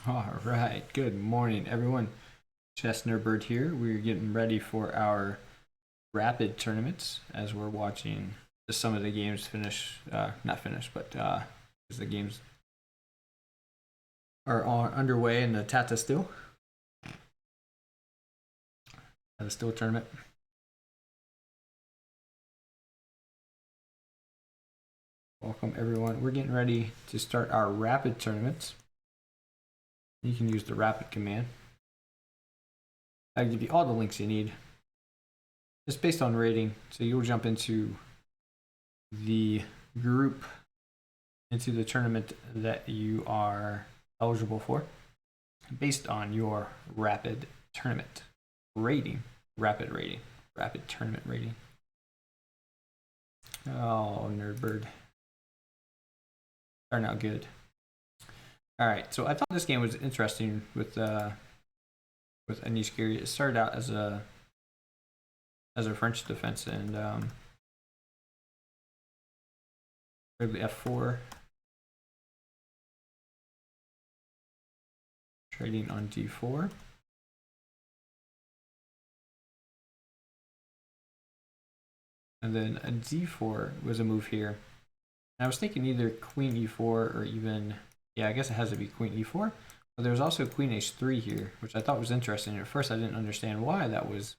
All right, good morning, everyone. Chestnut Bird here. We're getting ready for our rapid tournaments as we're watching some of the games finish. Not finish, but as the games are underway in the Tata Still tournament. Welcome, everyone. We're getting ready to start our rapid tournaments. You can use the rapid command. I'll give you all the links you need. It's based on rating, so you'll jump into the group, into the tournament that you are eligible for based on your rapid tournament rating, rapid tournament rating. Oh, Nerdbird. Starting out good. All right, so I thought this game was interesting with Anish Giri. It started out as a French defense and the F4, trading on D4. And then a D4 was a move here. And I was thinking either Queen E4 or even, yeah, I guess it has to be Queen E4. But there was also Queen H3 here, which I thought was interesting. At first, I didn't understand why that was,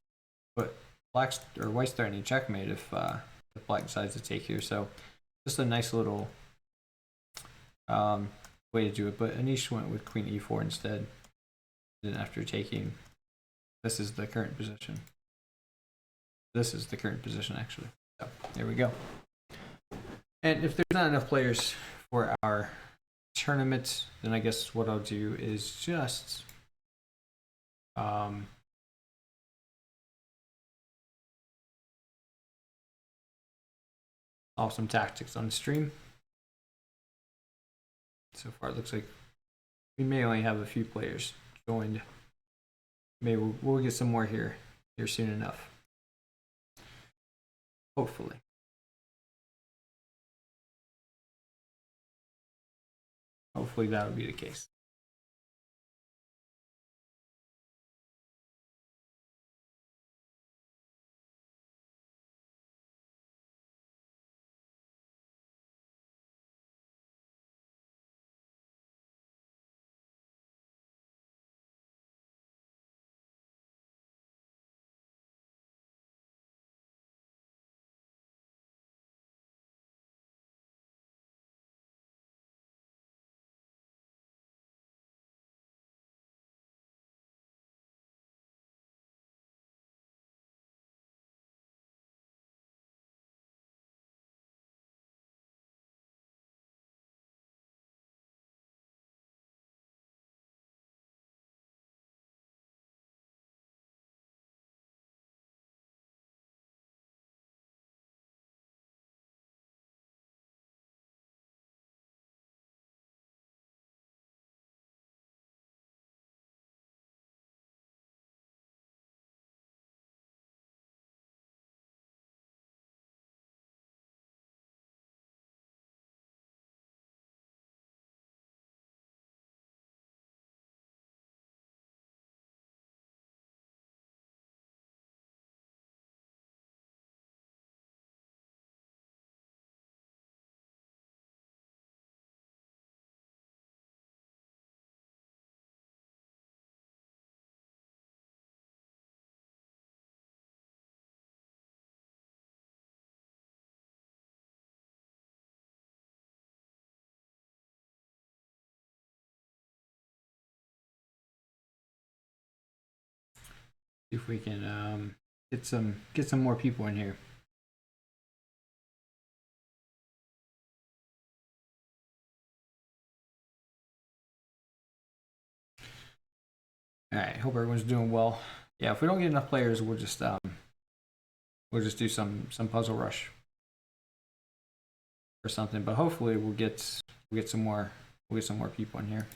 but Black's or White's threatening checkmate if Black decides to take here. So just a nice little way to do it. But Anish went with Queen E4 instead. Then after taking, this is the current position. This is the current position, actually. So there we go. And if there's not enough players for our tournament, then I guess what I'll do is just off some tactics on stream. So far, it looks like we may only have a few players joined. Maybe we'll get some more here soon enough. Hopefully. Hopefully that would be the case. See if we can get some more people in here. All right, hope everyone's doing well. Yeah, if we don't get enough players, we'll just do some puzzle rush or something. But hopefully we'll get some more people in here.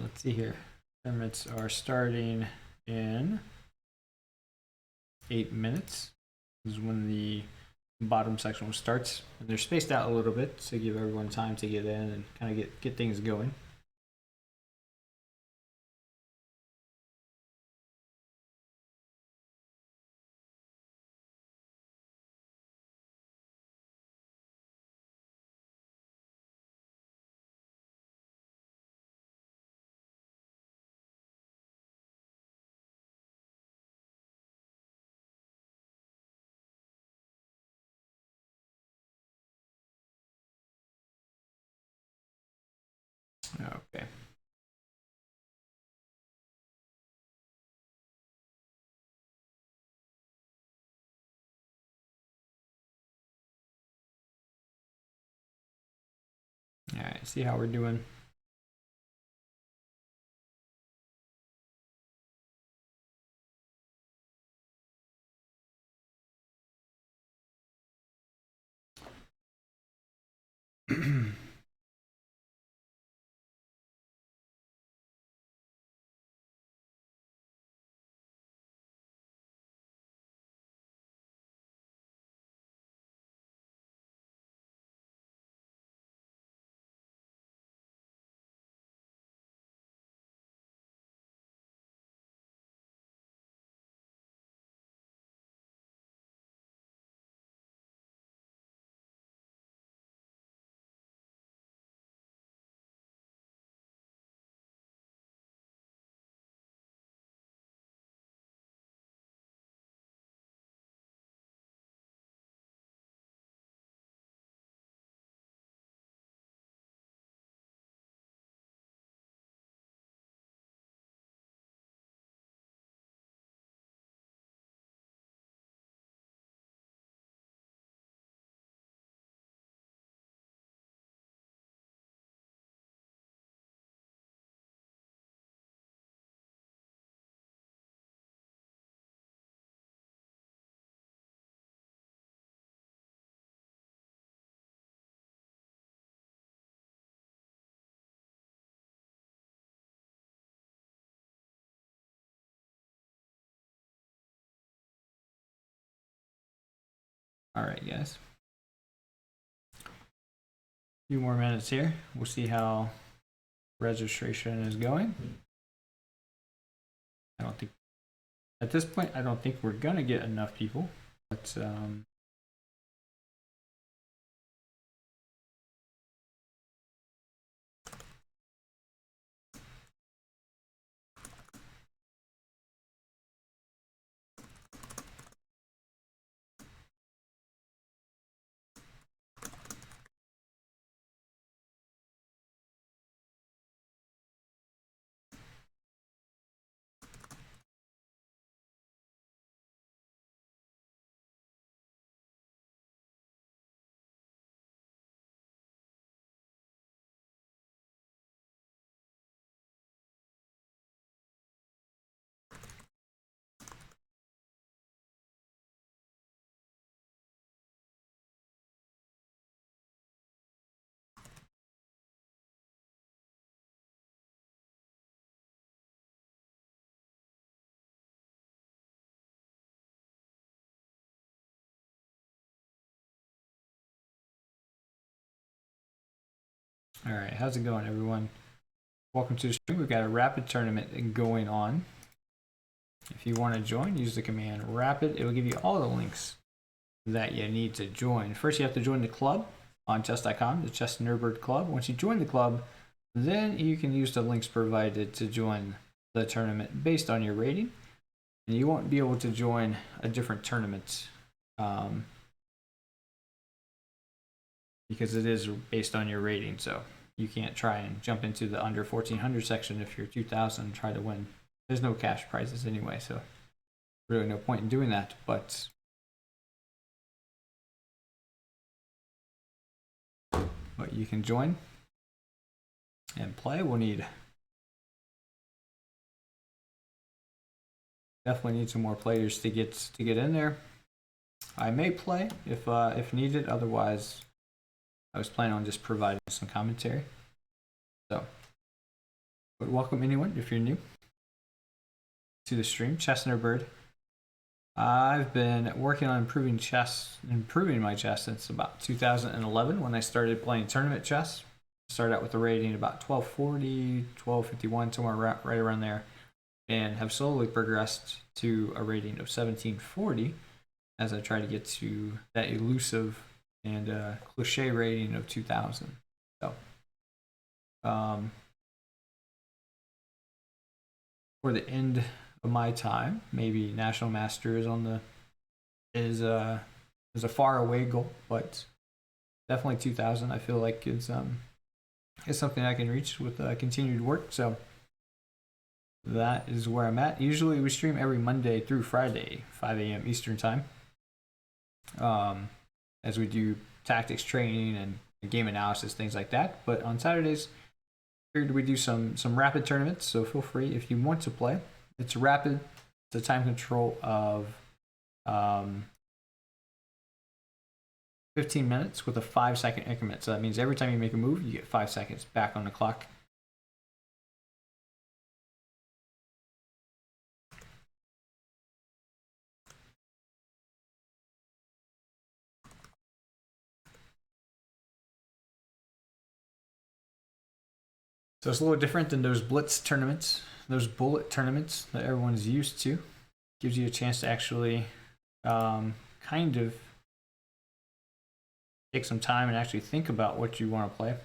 let's see here. Tournaments are starting in 8 minutes. This is when the bottom section starts, and they're spaced out a little bit to give everyone time to get in and kind of get things going. Okay. All right, see how we're doing. All right, guys. A few more minutes here. We'll see how registration is going. I don't think, at this point, I don't think we're gonna get enough people, but all right, how's it going, everyone? Welcome to the stream. We've got a rapid tournament going on. If you want to join, use the command rapid. It will give you all the links that you need to join. First, you have to join the club on chess.com, the Chess Nerdbird Club. Once you join the club, then you can use the links provided to join the tournament based on your rating. And you won't be able to join a different tournament because it is based on your rating. So you can't try and jump into the under 1400 section if you're 2000 and try to win. There's no cash prizes anyway, so really no point in doing that. But you can join and play. We'll definitely need some more players to get in there. I may play if needed. Otherwise, I was planning on just providing some commentary. So But welcome anyone if you're new to the stream. Chestnut Bird. I've been working on improving my chess since about 2011 when I started playing tournament chess. Started out with a rating about 1240, 1251, somewhere right around there, and have slowly progressed to a rating of 1740 as I try to get to that elusive and cliche rating of 2000. So, for the end of my time, maybe National Masters is a far away goal, but definitely 2000. I feel like it's something I can reach with continued work. So that is where I'm at. Usually we stream every Monday through Friday, 5 a.m. Eastern time, as we do tactics training and game analysis, things like that. But on Saturdays, we do some rapid tournaments. So feel free if you want to play. It's rapid. It's a time control of 15 minutes with a 5-second increment. So that means every time you make a move, you get 5 seconds back on the clock. So it's a little different than those blitz tournaments, those bullet tournaments that everyone's used to. Gives you a chance to actually kind of take some time and actually think about what you want to play.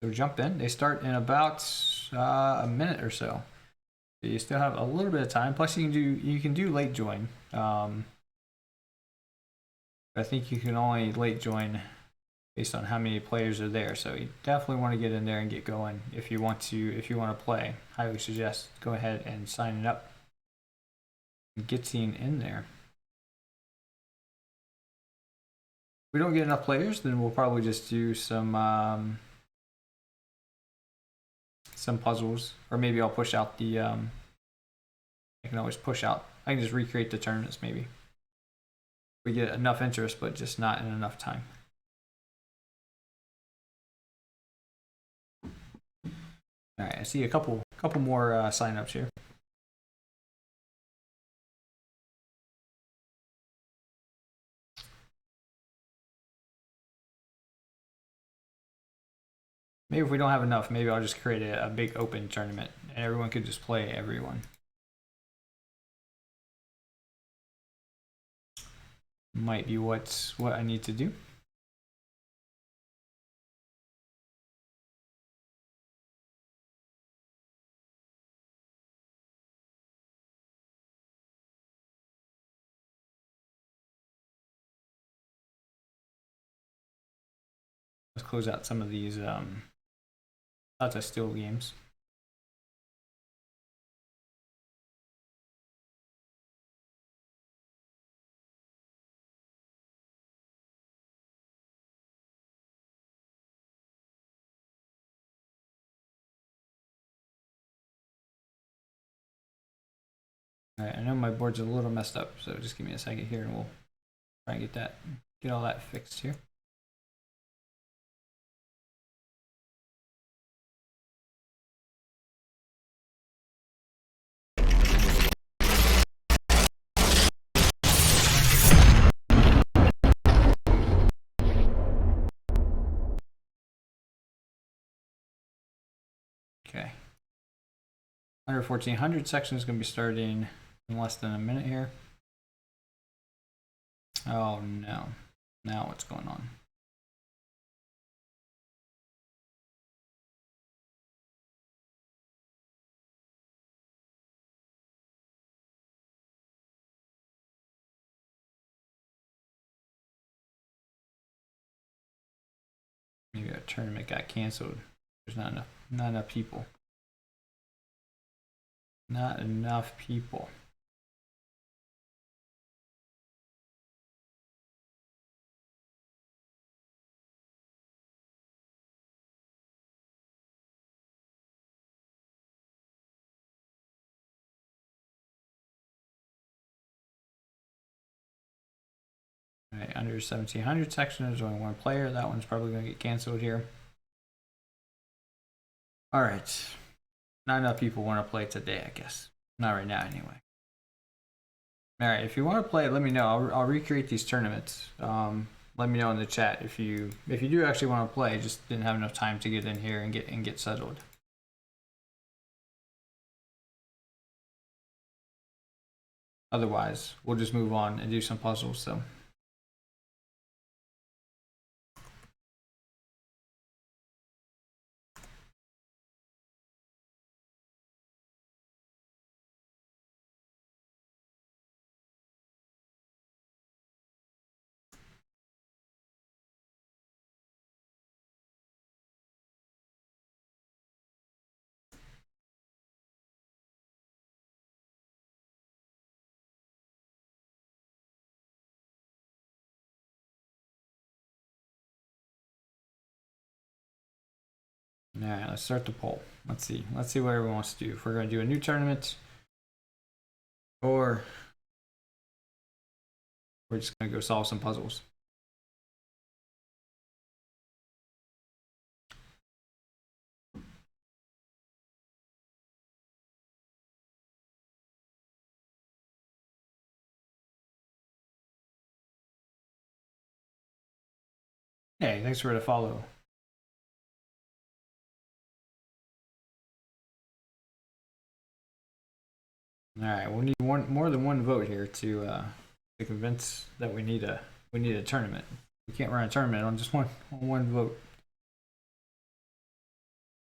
So jump in. They start in about a minute or so. So you still have a little bit of time. Plus, you can do late join. I think you can only late join based on how many players are there. So you definitely want to get in there and get going if you want to play. Highly suggest go ahead and sign it up and getting in there. If we don't get enough players, then we'll probably just do some puzzles, or maybe I'll push out the I can always push out. I can just recreate the tournaments maybe. We get enough interest, but just not in enough time. All right, I see a couple more signups here. Maybe if we don't have enough, maybe I'll just create a big open tournament and everyone could just play everyone. Might be what I need to do. Let's close out some of these lots of still games. All right, I know my board's a little messed up, so just give me a second here and we'll try and get all that fixed here. Okay. Under 1400 section is going to be starting in less than a minute here. Oh no. Now what's going on? Maybe our tournament got canceled. There's not enough people. Not enough people. Right, under 1700 section, there's only one player. That one's probably going to get canceled here. All right. Not enough people want to play today, I guess. Not right now, anyway. All right, if you want to play, let me know. I'll recreate these tournaments. Let me know in the chat if you do actually want to play. Just didn't have enough time to get in here and get settled. Otherwise, we'll just move on and do some puzzles. So. All right, let's start the poll. Let's see what everyone wants to do. If we're going to do a new tournament, or we're just going to go solve some puzzles. Hey, thanks for the follow. All right, we'll need more than one vote here to convince that we need a tournament. We can't run a tournament on just one vote.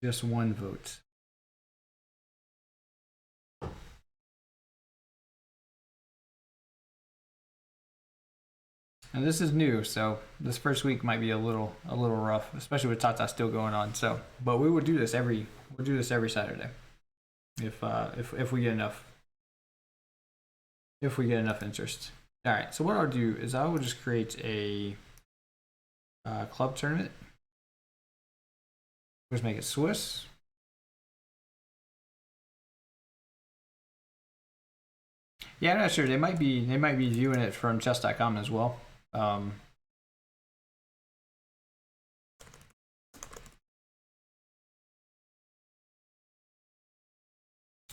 Just one vote. And this is new, so this first week might be a little rough, especially with Tata still going on. So, but we will do this every Saturday if we get enough interest. All right. So what I'll do is I will just create a club tournament. Just make it Swiss. Yeah, I'm not sure. They might be viewing it from chess.com as well. All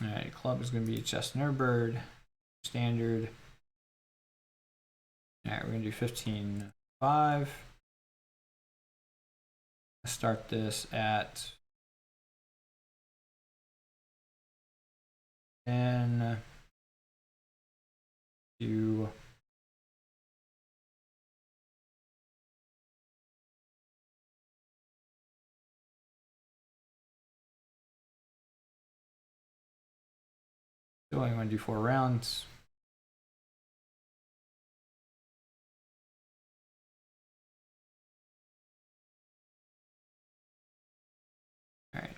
right, club is going to be chess Nerdbird, standard. All right, we're going to do 15-5. Let's start this at 10 to so I'm going to do 4 rounds. All right,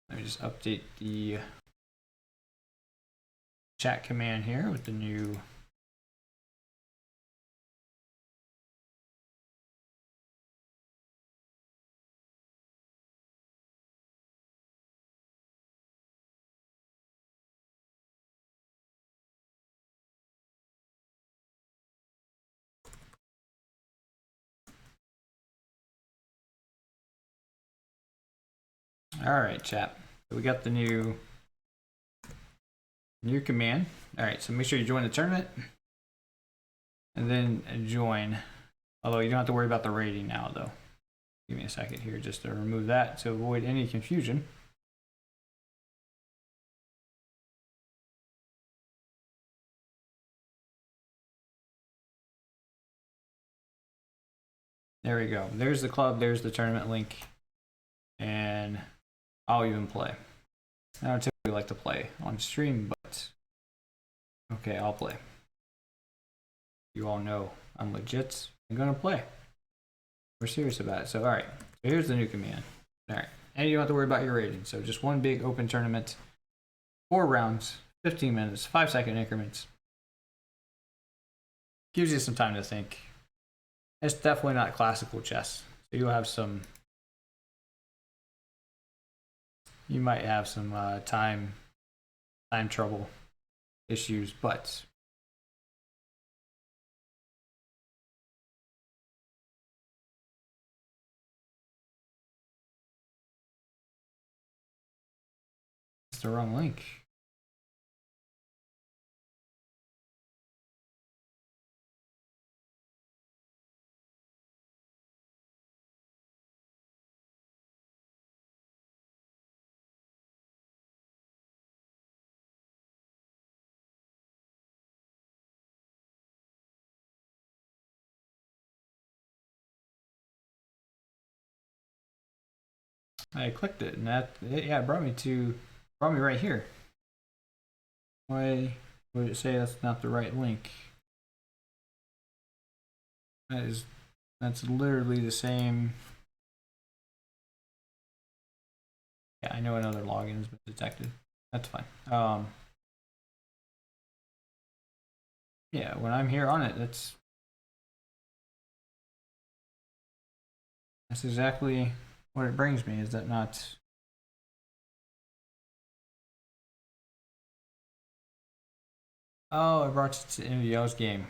let me just update the chat command here with the new All right, chat. So we got the new command. All right, so make sure you join the tournament and then join. Although you don't have to worry about the rating now, though. Give me a second here just to remove that to avoid any confusion. There we go. There's the club. There's the tournament link. And I'll even play. I don't typically like to play on stream, but okay, I'll play. You all know I'm legit. I'm going to play. We're serious about it. So, all right. So here's the new command. All right. And you don't have to worry about your rating. So just one big open tournament, 4 rounds, 15 minutes, 5-second increments. Gives you some time to think. It's definitely not classical chess. So you'll have some, you might have some time trouble issues, but the wrong link. I clicked it, and it brought me right here. Why would it say that's not the right link? That's literally the same. Yeah, I know another login has been detected. That's fine. Yeah, when I'm here on it, that's exactly what it brings me. Is that not? Oh, it brought you to NVL's game.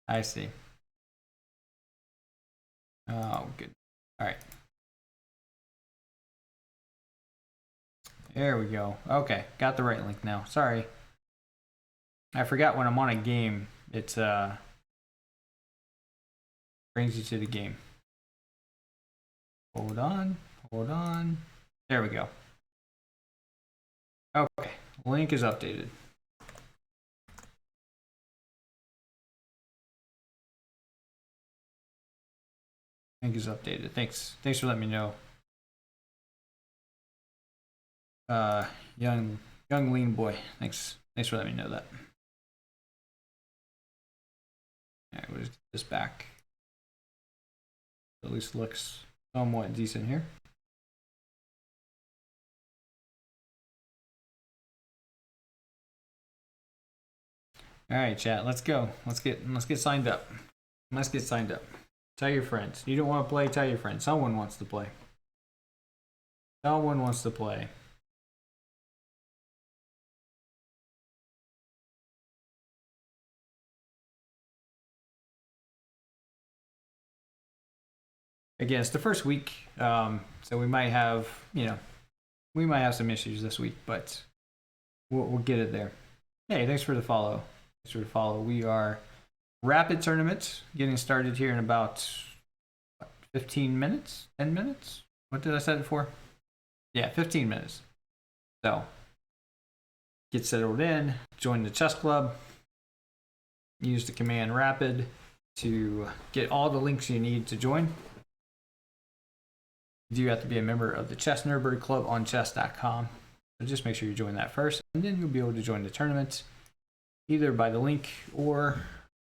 I see. Oh, good. All right. There we go. Okay, got the right link now. Sorry. I forgot when I'm on a game, it brings you to the game. Hold on. Hold on. There we go. Okay, link is updated. Link is updated. Thanks for letting me know. Young lean boy. Thanks for letting me know that. All right, we'll just get this back. At least looks somewhat decent here. All right, chat. Let's go. Let's get signed up. Let's get signed up. Tell your friends. You don't want to play? Tell your friends. Someone wants to play. Someone wants to play. Again, it's the first week, so we might have some issues this week, but we'll get it there. Hey, thanks for the follow. We are rapid tournament getting started here in about 15 minutes, 10 minutes. What did I set it for? Yeah, 15 minutes. So get settled in, join the chess club, use the command rapid to get all the links you need to join. You do have to be a member of the Chess Nerdbird Club on chess.com. So just make sure you join that first, and then you'll be able to join the tournament either by the link or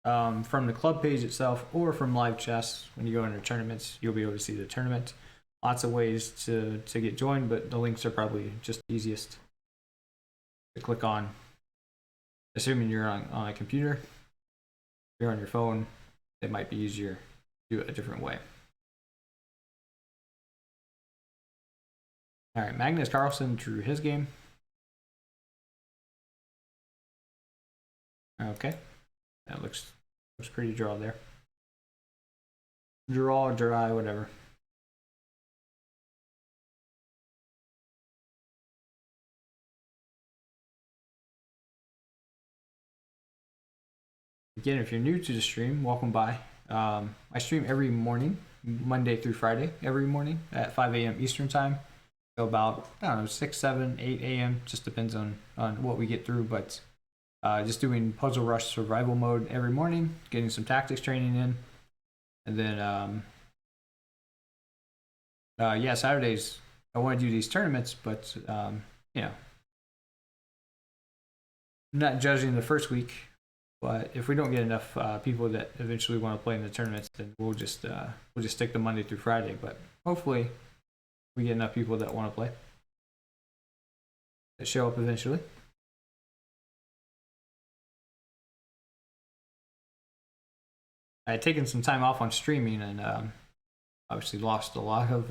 from the club page itself, or from live chess. When you go into tournaments, you'll be able to see the tournament. Lots of ways to get joined, but the links are probably just easiest to click on. Assuming you're on a computer, if you're on your phone, it might be easier to do it a different way. All right, Magnus Carlsen drew his game. Okay, that looks pretty draw there. Draw, dry, whatever. Again, if you're new to the stream, welcome by. I stream every morning, Monday through Friday, every morning at 5 a.m. Eastern time. So about, I don't know, 6, 7, 8 a.m. Just depends on what we get through. But just doing Puzzle Rush survival mode every morning, getting some tactics training in. And then, Saturdays, I want to do these tournaments, but, I'm not judging the first week. But if we don't get enough people that eventually want to play in the tournaments, then we'll just stick to Monday through Friday. But hopefully, we get enough people that want to play that show up eventually. I had taken some time off on streaming and obviously lost a lot of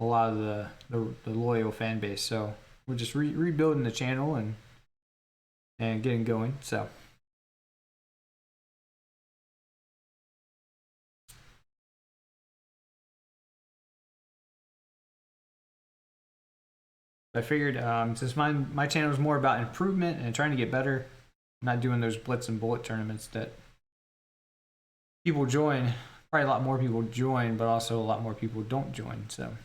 the loyal fan base. So we're just rebuilding the channel and getting going. So. I figured since my channel is more about improvement and trying to get better, not doing those blitz and bullet tournaments that people join. Probably a lot more people join, but also a lot more people don't join. So.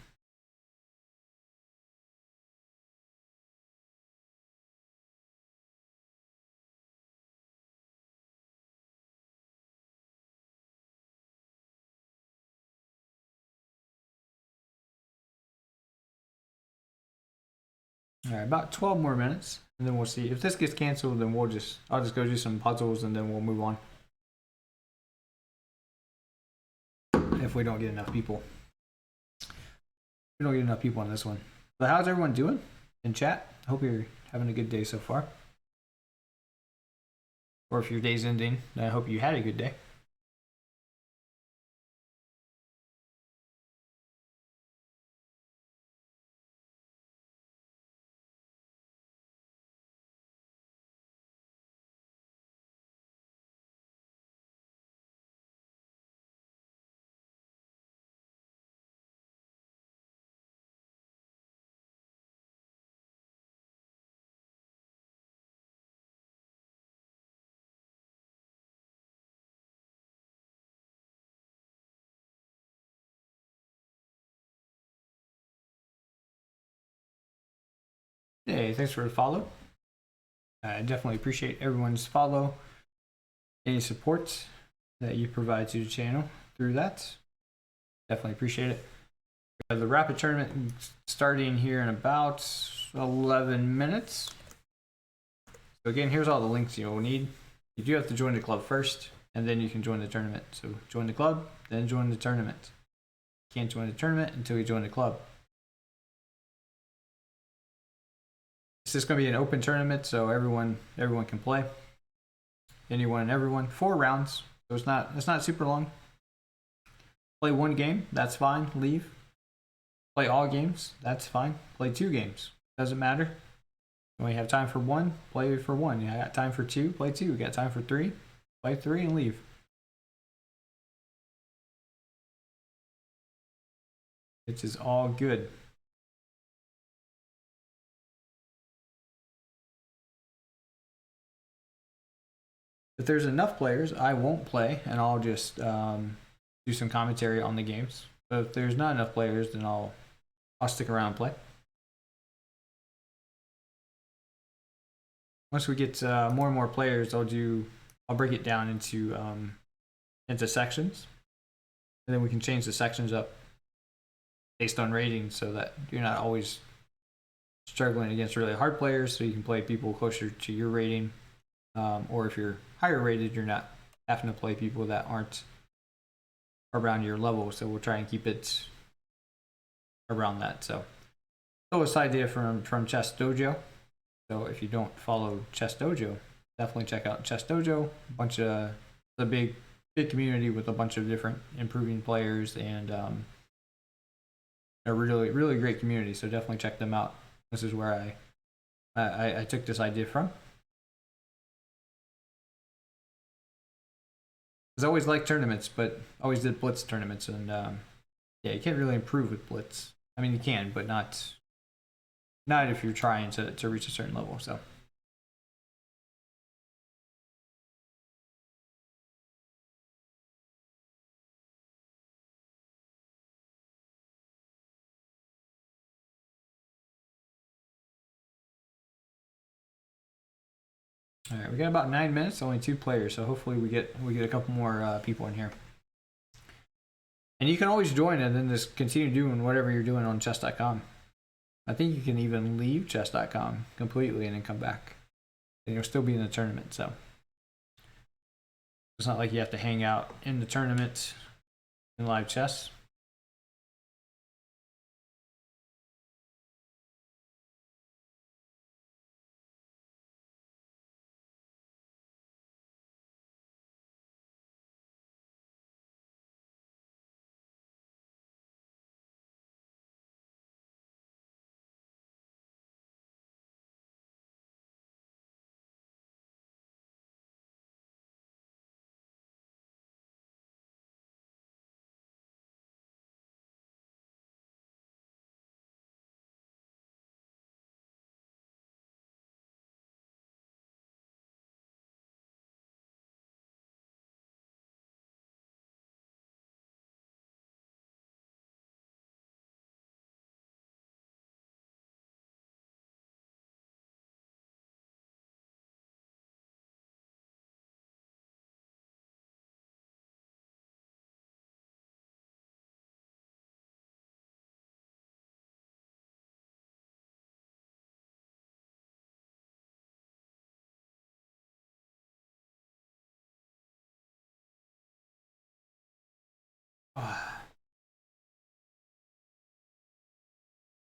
All right, about 12 more minutes, and then we'll see. If this gets canceled, then I'll just go do some puzzles, and then we'll move on. If we don't get enough people. We don't get enough people on this one. But how's everyone doing in chat? I hope you're having a good day so far. Or if your day's ending, I hope you had a good day. Hey, thanks for the follow. I definitely appreciate everyone's follow, any support that you provide to the channel through that. Definitely appreciate it. We have the rapid tournament starting here in about 11 minutes. So again, here's all the links you'll need. You do have to join the club first, and then you can join the tournament. So join the club, then join the tournament. You can't join the tournament until you join the club. This is going to be an open tournament, so everyone can play. Anyone and everyone. 4 rounds, so it's not super long. Play 1 game, that's fine. Leave. Play all games, that's fine. Play 2 games, doesn't matter. When you have time for 1, play for 1. You got time for 2, play 2. You got time for 3, play 3 and leave. It is all good. If there's enough players, I won't play, and I'll just do some commentary on the games. But if there's not enough players, then I'll stick around and play. Once we get more and more players, I'll break it down into sections, and then we can change the sections up based on ratings, so that you're not always struggling against really hard players. So you can play people closer to your rating, or if you're higher rated, you're not having to play people that aren't around your level. So we'll try and keep it around that. So this idea from Chess Dojo. So if you don't follow Chess Dojo, definitely check out Chess Dojo. A bunch of the big community with a bunch of different improving players, and a really great community. So definitely check them out. This is where I took this idea from. I always liked tournaments, but always did blitz tournaments, and yeah, you can't really improve with blitz. I mean, you can, but not if you're trying to reach a certain level. So. All right, we got about 9 minutes, only 2 players, so hopefully we get a couple more people in here. And you can always join and then just continue doing whatever you're doing on chess.com. I think you can even leave chess.com completely and then come back, and you'll still be in the tournament. So it's not like you have to hang out in the tournament in live chess.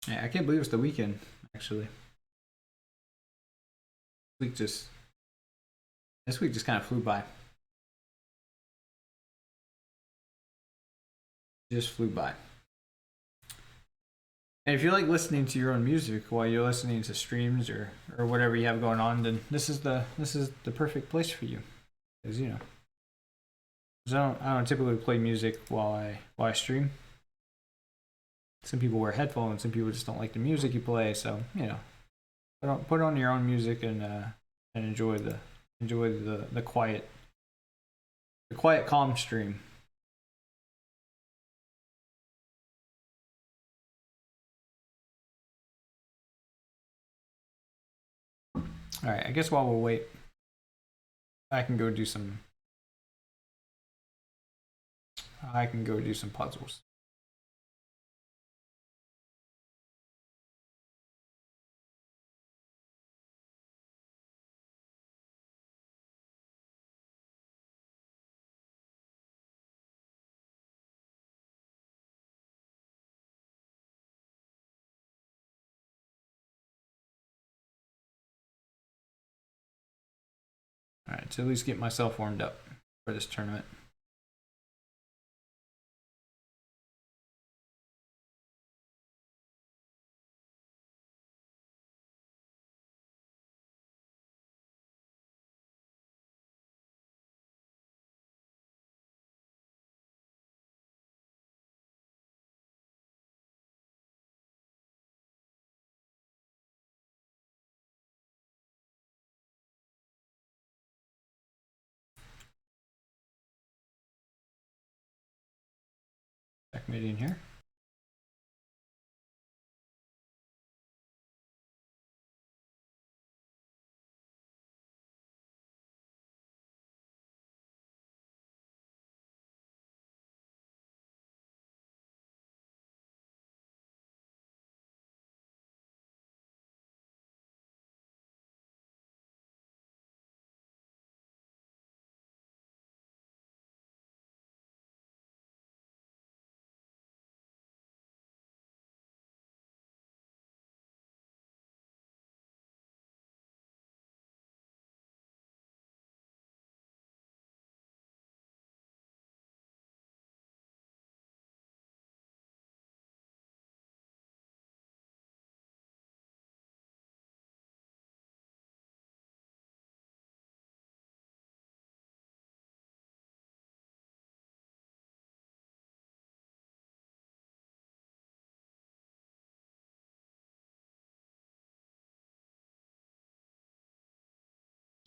Yeah, I can't believe it's the weekend, actually. This week just kind of flew by. Just flew by. And if you like listening to your own music while you're listening to streams or whatever you have going on, then this is the perfect place for you. Because you know, 'cause I don't typically play music while I stream. Some people wear headphones, some people just don't like the music you play. So you know, put on your own music and enjoy the quiet calm stream. All right, I guess while we'll wait, I can go do some. I can go do some puzzles. All right, to at least get myself warmed up for this tournament. Checkmate in here.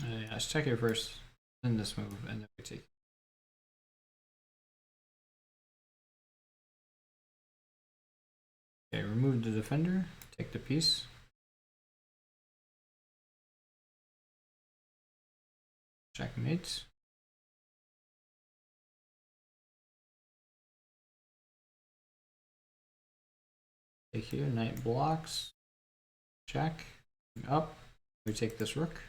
Yeah, let's check it first, then this move, and then we take. Okay, remove the defender, take the piece. Checkmate. Take here, knight blocks. Check. Up. We take this rook.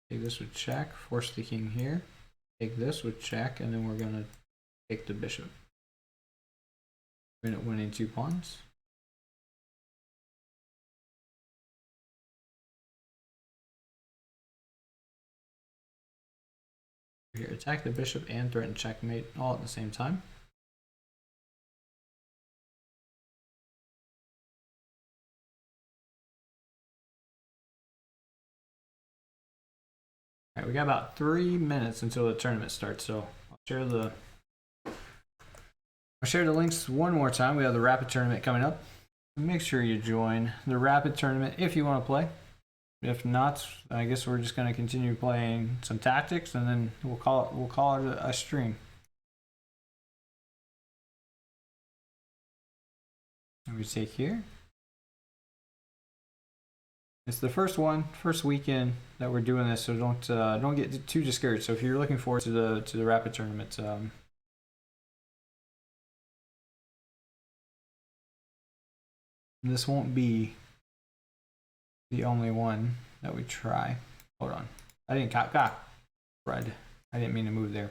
Take this with check, force the king here. Take this with check, and then we're gonna take the bishop. We're gonna winning 2 pawns. Here, attack the bishop and threaten checkmate all at the same time. All right, we got about 3 minutes until the tournament starts, so I'll share the links one more time. We have the rapid tournament coming up. Make sure you join the rapid tournament if you want to play. If not, I guess we're just going to continue playing some tactics, and then we'll call it a stream. And we take here. It's the first weekend that we're doing this, so don't get too discouraged. So if you're looking forward to the rapid tournament, This won't be the only one that we try. Hold on. I didn't Red. I didn't mean to move there.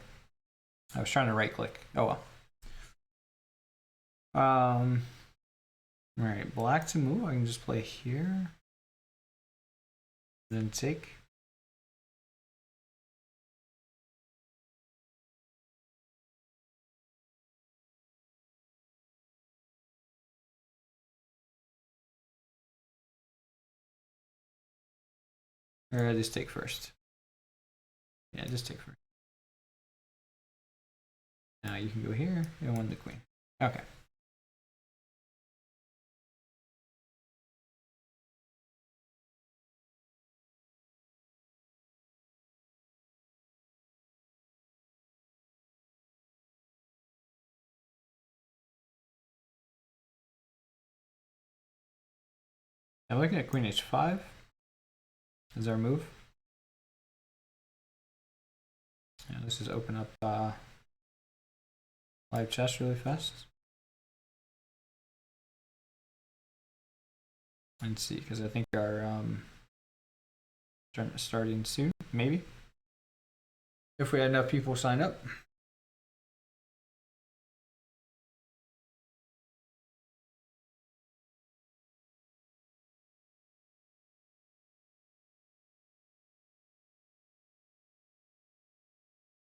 I was trying to right click. Oh well. Alright, black to move. I can just play here. Then take. Or just take first. Yeah, just take first. Now you can go here and win the queen. Okay. Now looking at queen h5 is our move. Yeah, let's just open up live chess really fast. And see, because I think our starting soon, maybe. If we had enough people sign up.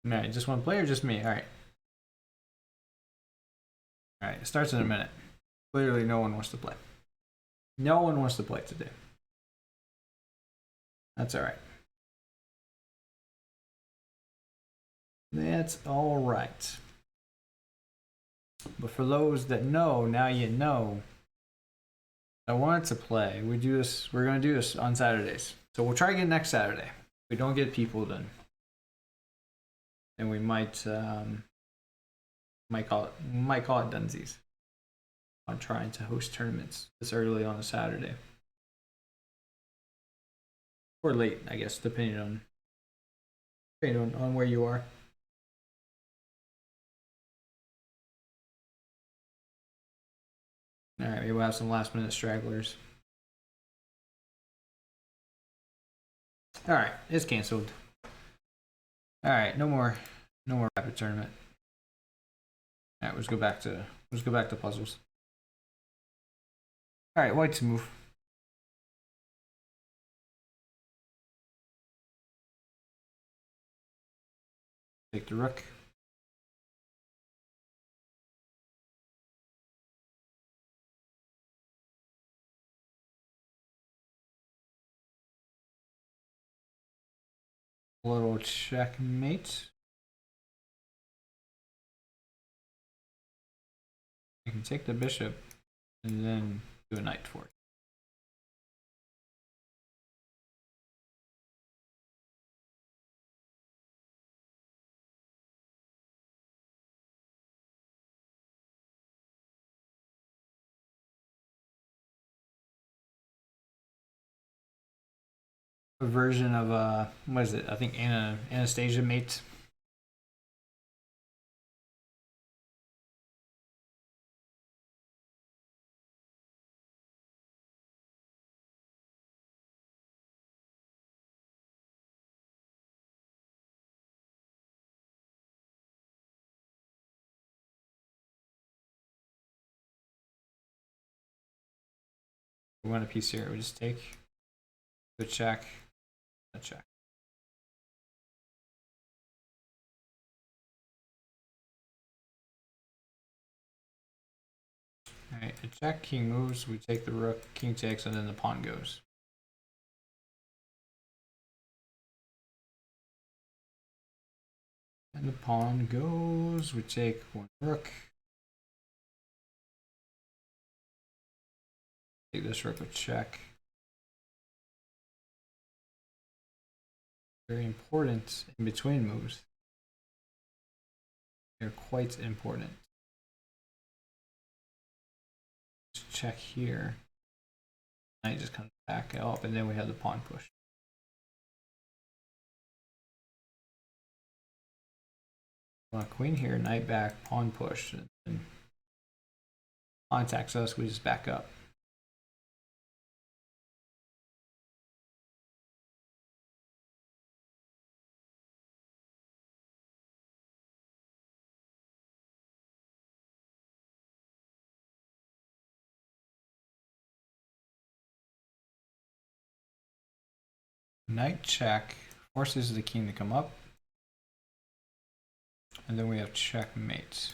Alright, just one player, just me. Alright. Alright, it starts in a minute. Clearly no one wants to play. No one wants to play today. That's alright. That's alright. But for those that know, now you know. I wanted to play. We're gonna do this on Saturdays. So we'll try again next Saturday. If we don't get people then. And we might call it Dunsies on trying to host tournaments this early on a Saturday. Or late, I guess, depending on where you are. Alright, maybe we'll have some last minute stragglers. Alright, it's cancelled. Alright, no more rapid tournament. Alright, let's go back to puzzles. Alright, white to move. Take the rook. Little checkmate. I can take the bishop and then do a knight for it. A version of what is it? I think Anastasia mate. We want a piece here. We just take the check, a check. Alright, a check, king moves, we take the rook, king takes, and then the pawn goes. And the pawn goes, we take one rook. Take this rook with check. Very important in between moves. They're quite important. Just check here. Knight just comes back up, and then we have the pawn push. Queen here, knight back, pawn push, and pawn attacks us, we just back up. Knight check forces the king to come up. And then we have checkmate.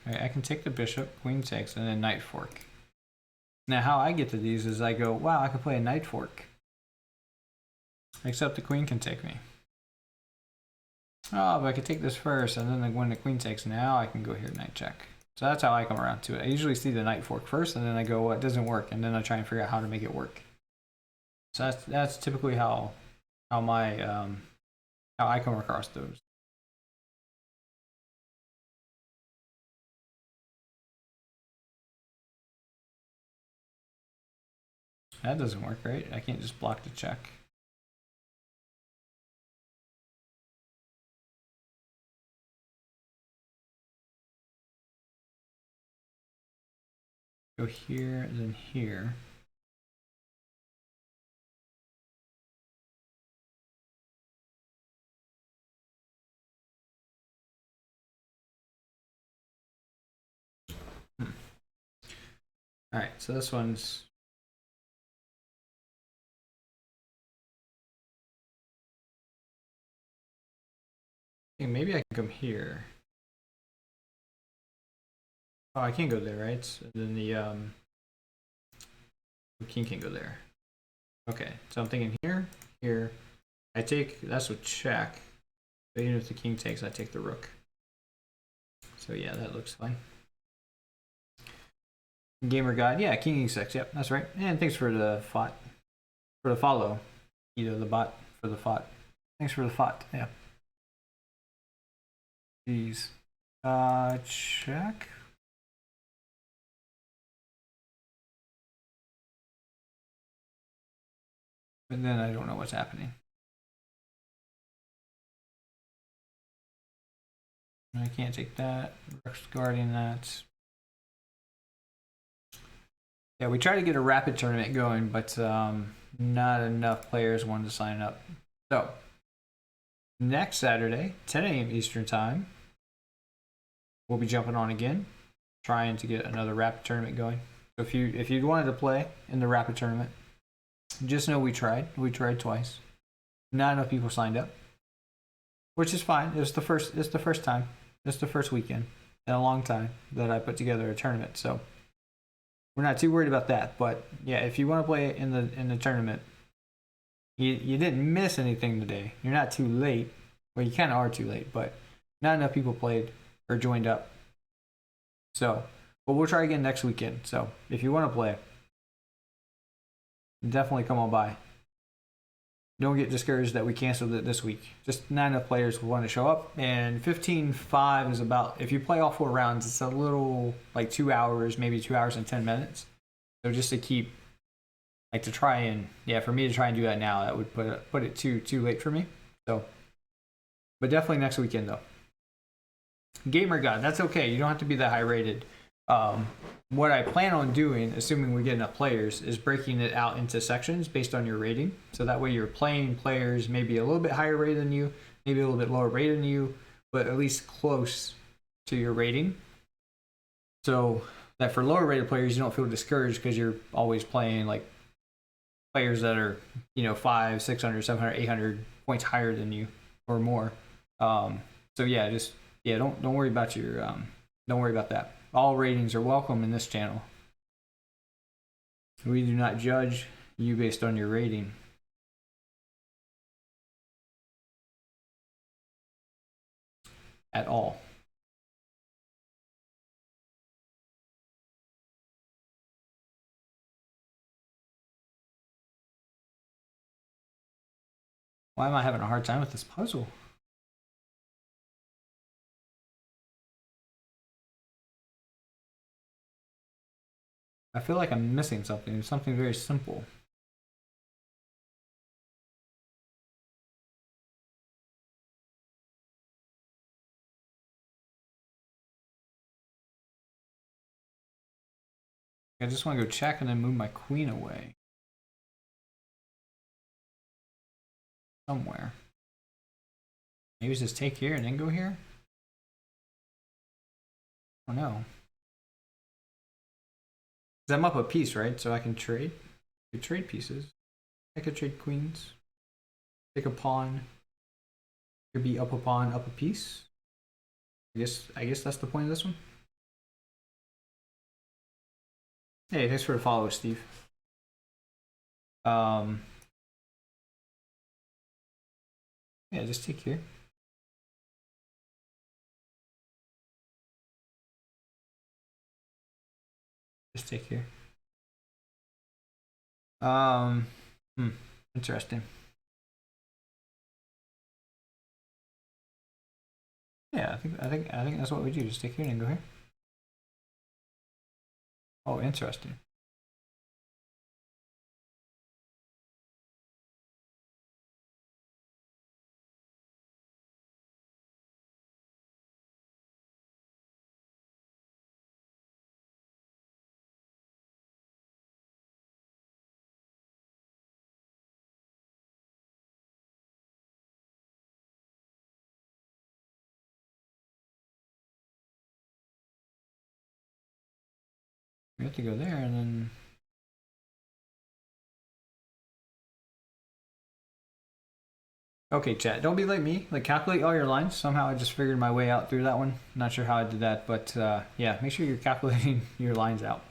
Okay, I can take the bishop, queen takes, and then knight fork. Now how I get to these is I go, wow, I can play a knight fork. Except the queen can take me. Oh, but I could take this first, and then when the queen takes, now I can go here, knight check. So that's how I come around to it. I usually see the knight fork first, and then I go, well, it doesn't work, and then I try and figure out how to make it work. So that's typically how I come across those. That doesn't work, right? I can't just block the check. Go here, then here. All right, so this one's maybe I can come here. Oh, I can't go there, right? And then the king can go there. Okay, so I'm thinking here, here. I take, that's a check. But even if the king takes, I take the rook. So yeah, that looks fine. Gamer guide, yeah, king e6, yep, that's right. And thanks for the follow. The bot for the FOT. Thanks for the FOT, yeah. Please. Check. And then I don't know what's happening. I can't take that. Rook's guarding that. Yeah, we tried to get a rapid tournament going, but not enough players wanted to sign up. So, next Saturday, 10 a.m. Eastern Time, we'll be jumping on again, trying to get another rapid tournament going. So if you wanted to play in the rapid tournament, just know we tried. We tried twice. Not enough people signed up, which is fine. It's the first time. It's the first weekend in a long time that I put together a tournament. So we're not too worried about that. But yeah, if you want to play in the tournament, you didn't miss anything today. You're not too late. Well, you kind of are too late, but not enough people played or joined up. So, but we'll try again next weekend. So if you want to play, definitely come on by. Don't get discouraged that we canceled it this week. Just not enough players want to show up. And 15-5 is about, if you play all 4 rounds, it's a little like 2 hours, maybe 2 hours and 10 minutes. So just to keep, like to try and, yeah, for me to try and do that now, that would put it too late for me. So, but definitely next weekend though. Gamer God, that's okay. You don't have to be that high rated. What I plan on doing, assuming we get enough players, is breaking it out into sections based on your rating. So that way you're playing players maybe a little bit higher rated than you, maybe a little bit lower rated than you, but at least close to your rating. So that for lower rated players, you don't feel discouraged because you're always playing like players that are, 500, 600, 700, 800 points higher than you or more. So yeah, don't worry about don't worry about that. All ratings are welcome in this channel. We do not judge you based on your rating. At all. Why am I having a hard time with this puzzle? I feel like I'm missing something. Something very simple. I just want to go check and then move my queen away. Somewhere. Maybe it's just take here and then go here? Oh no. I'm up a piece, right? So I can trade. I could trade pieces. I could trade queens. Take a pawn. Could be up a pawn, up a piece. I guess that's the point of this one. Hey, thanks for the follow, Steve. Yeah, just take here. Just take here. Interesting. Yeah, I think that's what we do. Just take here and go here. Oh, interesting. We have to go there and then. Okay, chat. Don't be like me. Like calculate all your lines. Somehow I just figured my way out through that one. Not sure how I did that, but yeah, make sure you're calculating your lines out.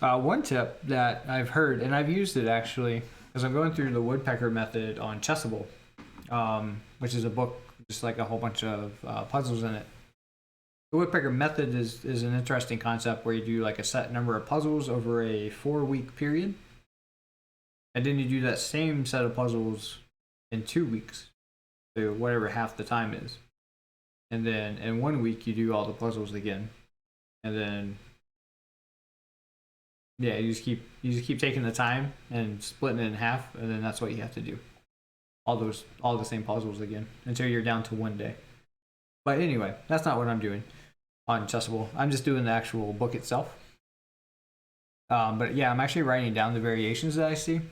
One tip that I've heard, and I've used it actually, as I'm going through the woodpecker method on Chessable, which is a book just like a whole bunch of puzzles in it. The woodpecker method is an interesting concept where you do like a set number of puzzles over a 4-week period, and then you do that same set of puzzles in 2 weeks, so whatever half the time is, and then in 1 week you do all the puzzles again, and then yeah, you just keep taking the time and splitting it in half, and then that's what you have to do. All the same puzzles again until you're down to 1 day. But anyway, that's not what I'm doing on Chessable. I'm just doing the actual book itself. But yeah, I'm actually writing down the variations that I see,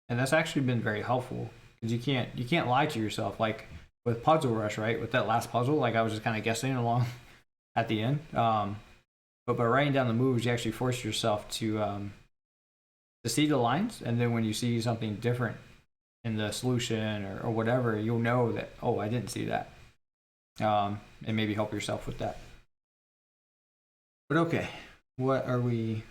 and that's actually been very helpful because you can't lie to yourself. Like with Puzzle Rush, right? With that last puzzle, like I was just kind of guessing along at the end. But by writing down the moves, you actually force yourself to see the lines, and then when you see something different in the solution or whatever, you'll know that, oh, I didn't see that, and maybe help yourself with that. But okay, what are we?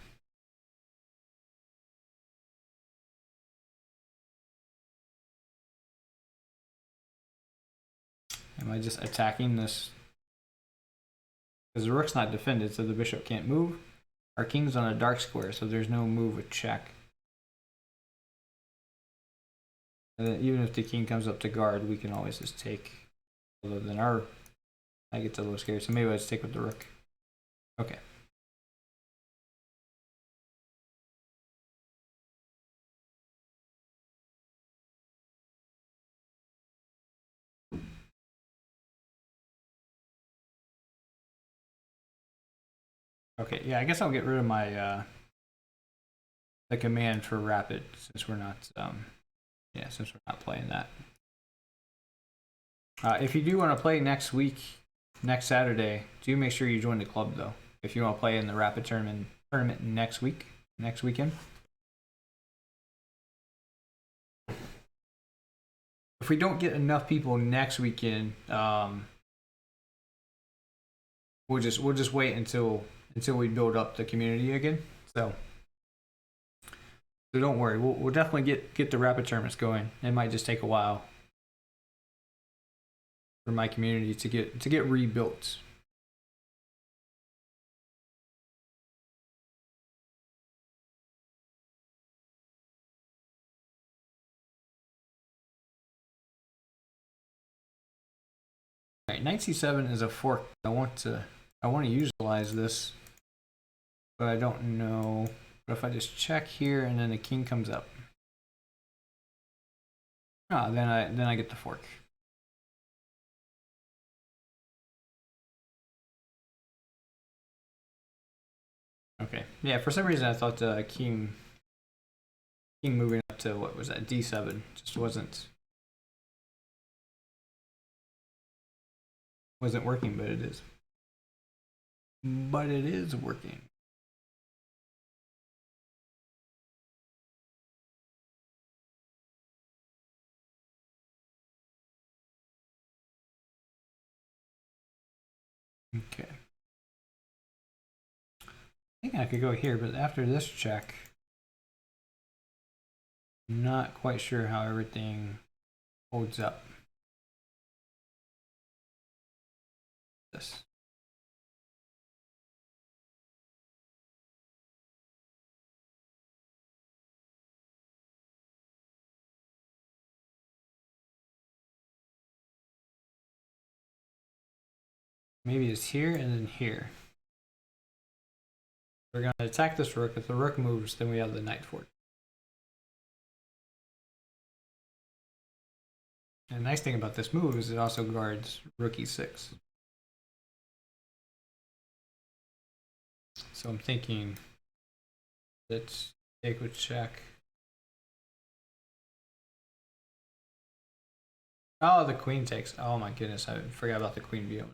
Am I just attacking this? Because the rook's not defended, so the bishop can't move. Our king's on a dark square, so there's no move with check. And then even if the king comes up to guard, we can always just take. Although then I get a little scared, so maybe let's take with the rook. Okay. Okay, yeah, I guess I'll get rid of my the command for rapid since we're not since we're not playing that. If you do want to play next Saturday, do make sure you join the club though. If you want to play in the rapid tournament next weekend. If we don't get enough people next weekend, we'll just wait until we build up the community again. So don't worry, we'll definitely get the rapid tournaments going. It might just take a while for my community to get rebuilt. All right, knight c7 is a fork. I want to utilize this, but I don't know. But if I just check here and then the king comes up, then I get the fork. Okay, yeah. For some reason, I thought king moving up to what was that d7 just wasn't working, but it is. but it is working. Okay. I think I could go here, but after this check, I'm not quite sure how everything holds up. This. Maybe it's here and then here. We're going to attack this rook. If the rook moves, then we have the knight forward. And the nice thing about this move is it also guards rook e6. So I'm thinking, let's take with check. Oh, the queen takes. Oh my goodness, I forgot about the queen view.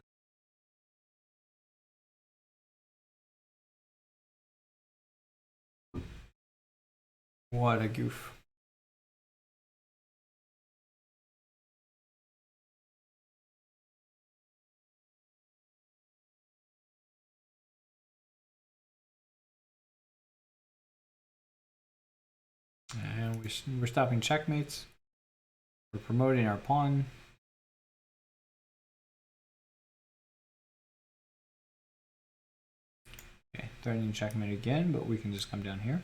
What a goof. And we're stopping checkmates. We're promoting our pawn. Okay, threatening checkmate again, but we can just come down here.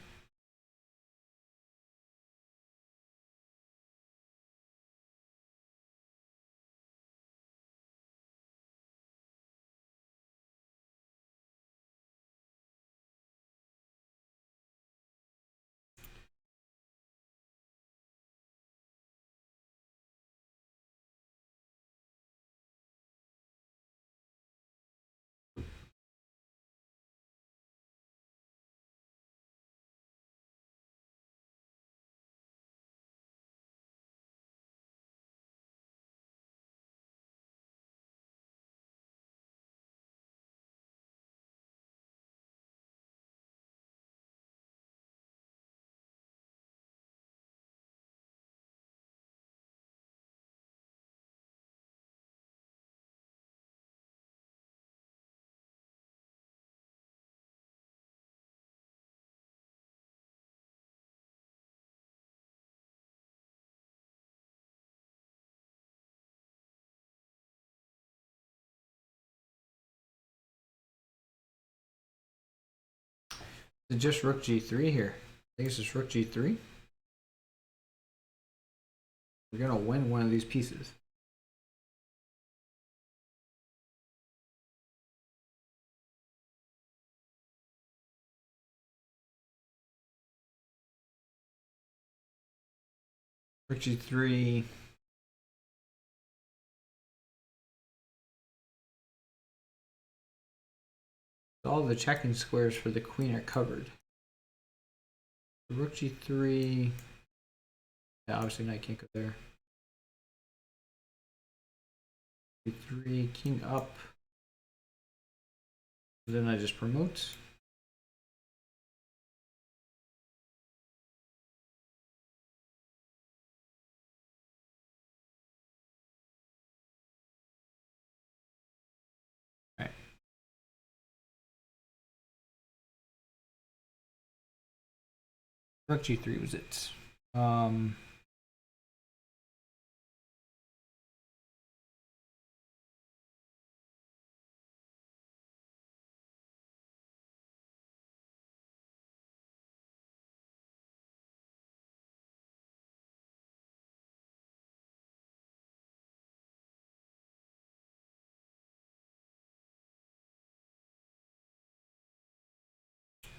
Is it just rook g3 here? I think it's just rook g3. We're gonna win one of these pieces. Rook g3. All the checking squares for the queen are covered. Rook g3. Yeah, obviously knight can't go there. G3, king up. Then I just promote. Right. Rook g3 was it. I'm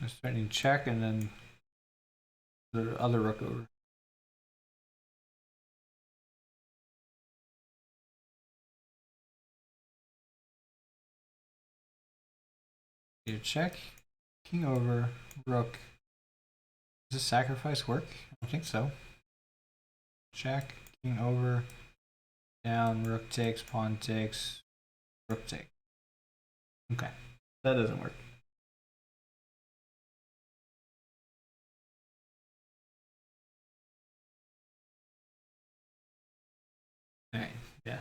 starting to check and then the other rook over. Check, king over, rook. Does this sacrifice work? I don't think so. Check, king over, down, rook takes, pawn takes, rook takes. Okay. That doesn't work. All right, yeah.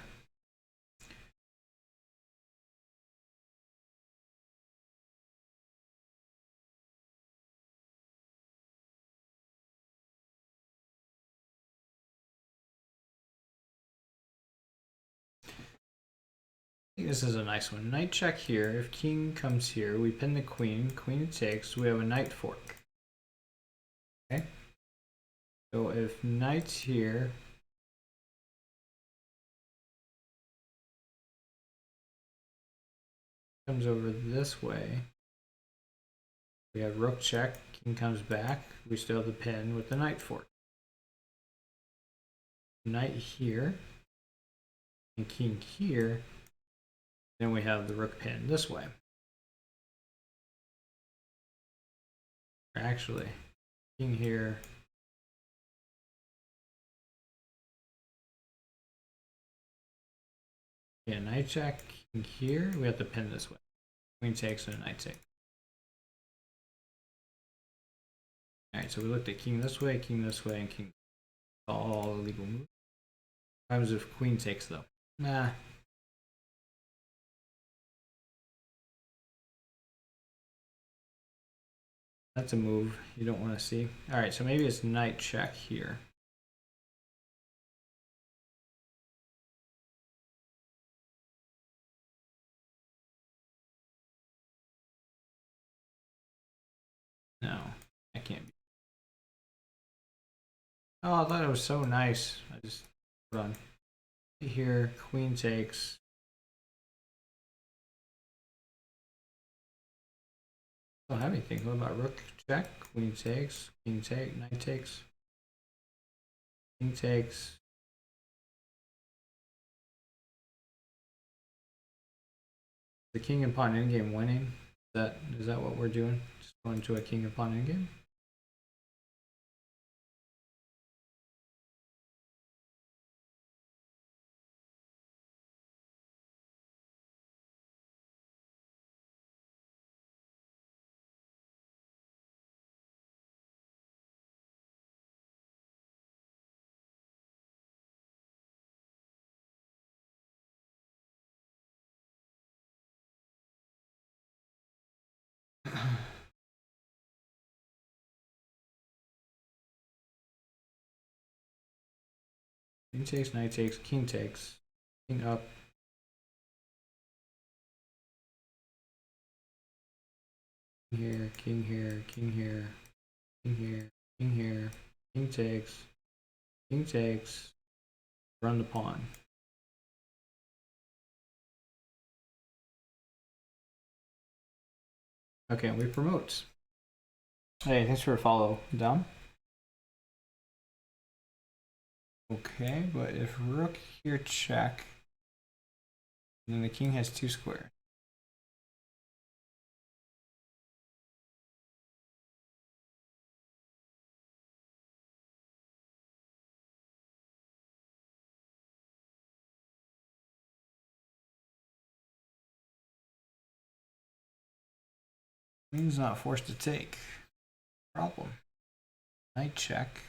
I think this is a nice one. Knight check here. If king comes here, we pin the queen. Queen takes. We have a knight fork. Okay. So if knight's here, comes over this way, we have rook check. King comes back. We still have the pin with the knight fork. Knight here, and king here. Then we have the rook pin this way. Actually, king here. Yeah, knight check, king here. We have to pin this way. Queen takes and a knight takes. Alright, so we looked at king this way, and king. All legal moves. What happens if queen takes though? Nah. That's a move you don't want to see. Alright, so maybe it's knight check here. No, that can't be. Oh, I thought it was so nice. I just put on here, queen takes. Don't have anything. What about rook check? Queen takes, king take, knight takes, king takes. The king and pawn endgame winning. Is that what we're doing? Just going to a king and pawn endgame? King takes, knight takes, king takes, king up. Here, king here, king here, king here, king here, king takes, run the pawn. Okay, we promote. Hey, thanks for a follow, Dom. Okay, but if rook here check, then the king has 2 squares. Queen's not forced to take. Problem. Knight check.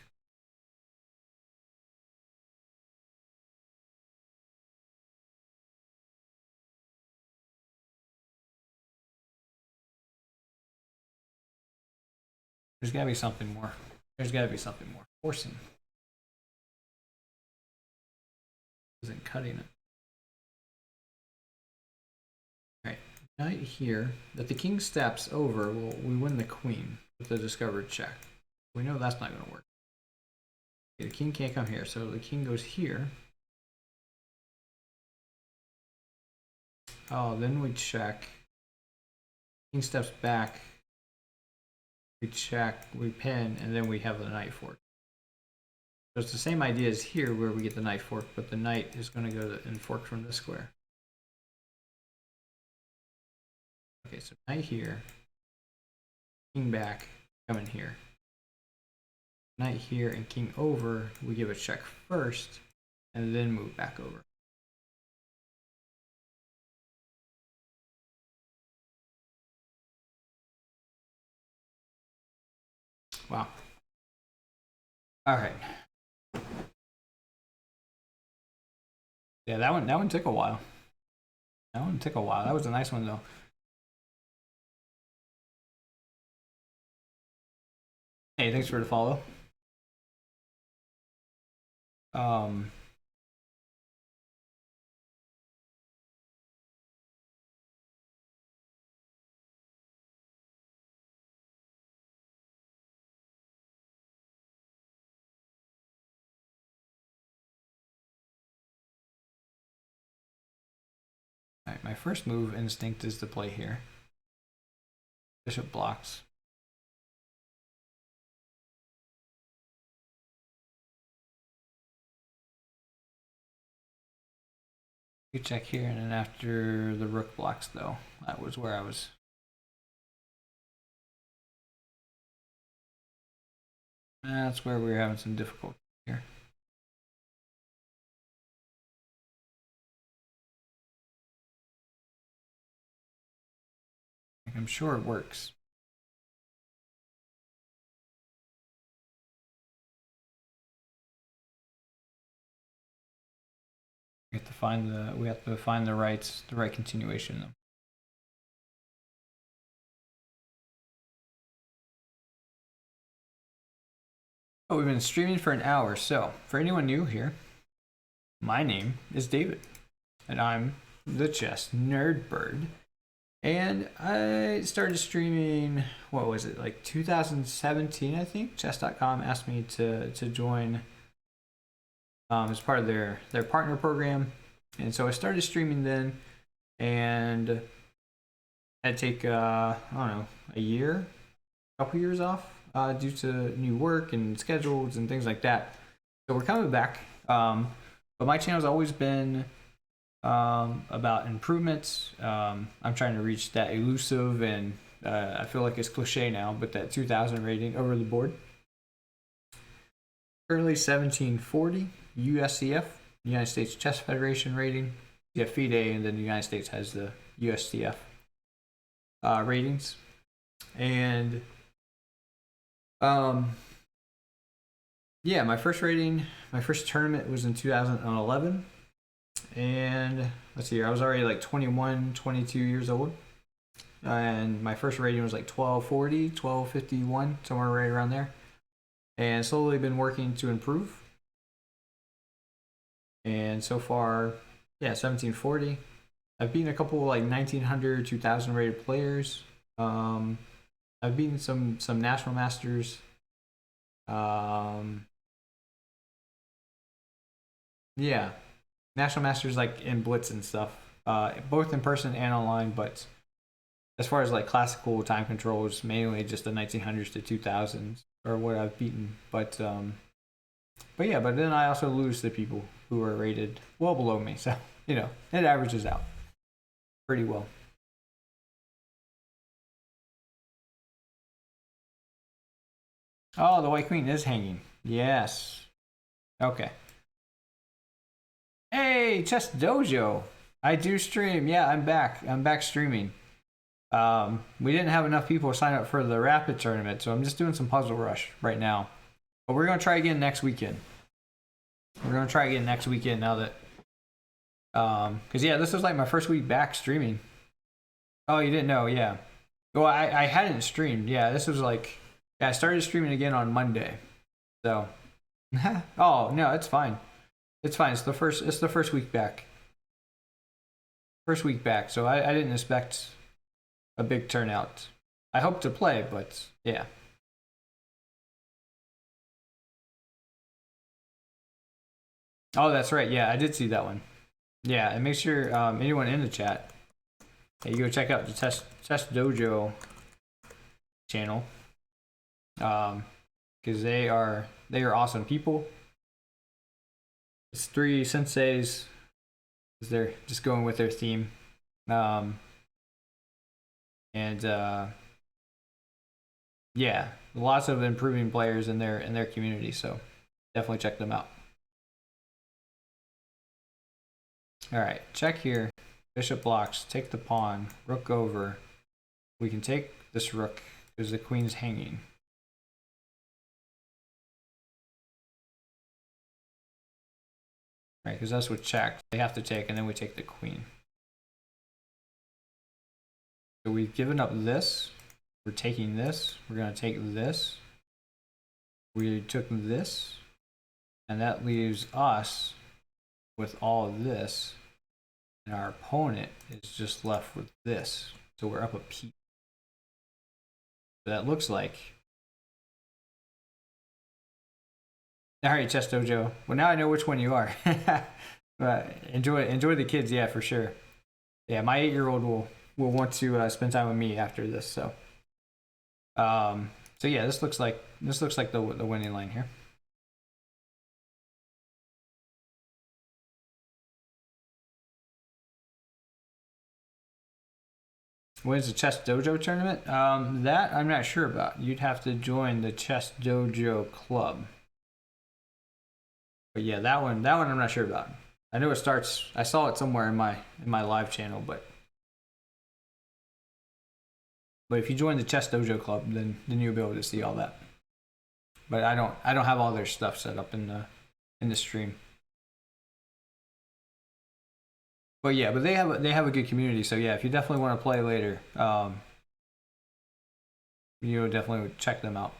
There's gotta be something more. There's gotta be something more. Forcing. Isn't cutting it. Alright, knight here. If the king steps over, well, we win the queen with the discovered check. We know that's not gonna work. Okay, the king can't come here, so the king goes here. Oh, then we check. King steps back. We check, we pin, and then we have the knight fork. So it's the same idea as here where we get the knight fork, but the knight is going to go and fork from this square. Okay, so knight here, king back, coming here. Knight here and king over, we give a check first, and then move back over. Wow. All right. Yeah, that one took a while. That one took a while. That was a nice one though. Hey, thanks for the follow. Um, all right, my first move instinct is to play here. Bishop blocks. You check here, and then after the rook blocks, though, that was where I was. That's where we were having some difficulty here. I'm sure it works. We have to find the right continuation though. Oh, we've been streaming for an hour. So, for anyone new here, my name is David, and I'm the Chess Nerd Bird. And I started streaming, what was it, like 2017, I think? Chess.com asked me to join as part of their partner program. And so I started streaming then, and I had to take, I don't know, a couple years off due to new work and schedules and things like that. So we're coming back. But my channel's always been about improvements. I'm trying to reach that elusive and I feel like it's cliche now, but that 2000 rating over the board. Currently 1740 USCF, United States Chess Federation rating. You have FIDE, and then the United States has the USCF ratings. And yeah, my first tournament was in 2011. And let's see here, I was already like 21, 22 years old. And my first rating was like 1240, 1251, somewhere right around there. And slowly been working to improve. And so far, yeah, 1740. I've beaten a couple like 1900, 2000 rated players. I've beaten some national masters. Yeah, national masters like in Blitz and stuff, both in person and online. But as far as like classical time controls, mainly just the 1900s to 2000s are what I've beaten. But yeah, but then I also lose to people who are rated well below me, so you know it averages out pretty well. Oh, the White Queen is hanging. Yes. Okay. Hey, Chess Dojo. I do stream. Yeah, I'm back. I'm back streaming. We didn't have enough people sign up for the Rapid tournament, so I'm just doing some Puzzle Rush right now. But we're gonna try again next weekend. We're gonna try again next weekend now that, cause yeah, this was like my first week back streaming. Oh, you didn't know? Yeah. Well, I hadn't streamed. Yeah, this was like, yeah, I started streaming again on Monday. So, oh no, it's fine. It's fine. It's the first week back. First week back. So I didn't expect a big turnout. I hope to play, but yeah. Oh, that's right. Yeah, I did see that one. Yeah, and make sure anyone in the chat, hey, you go check out the Test Dojo channel, because they are awesome people. It's three senseis. They're just going with their theme, and yeah, lots of improving players in their community. So definitely check them out. All right, check here. Bishop blocks. Take the pawn. Rook over. We can take this rook because the queen's hanging. right? Because that's what check. They have to take, and then we take the queen. So we've given up this. We're taking this. We're going to take this. We took this. And that leaves us with all of this. And our opponent is just left with this. So we're up a piece. So that looks like. All right, Chess Dojo. Well, now I know which one you are. enjoy the kids, yeah, for sure. Yeah, my 8-year-old will want to spend time with me after this. So, so yeah, this looks like the winning line here. What is the Chess Dojo tournament? That I'm not sure about. You'd have to join the Chess Dojo club. But yeah, that one I'm not sure about. I know it starts. I saw it somewhere in my live channel, but if you join the Chess Dojo club, then you'll be able to see all that. But I don't have all their stuff set up in the stream. But yeah, but they have a good community. So yeah, if you definitely want to play later, you definitely check them out.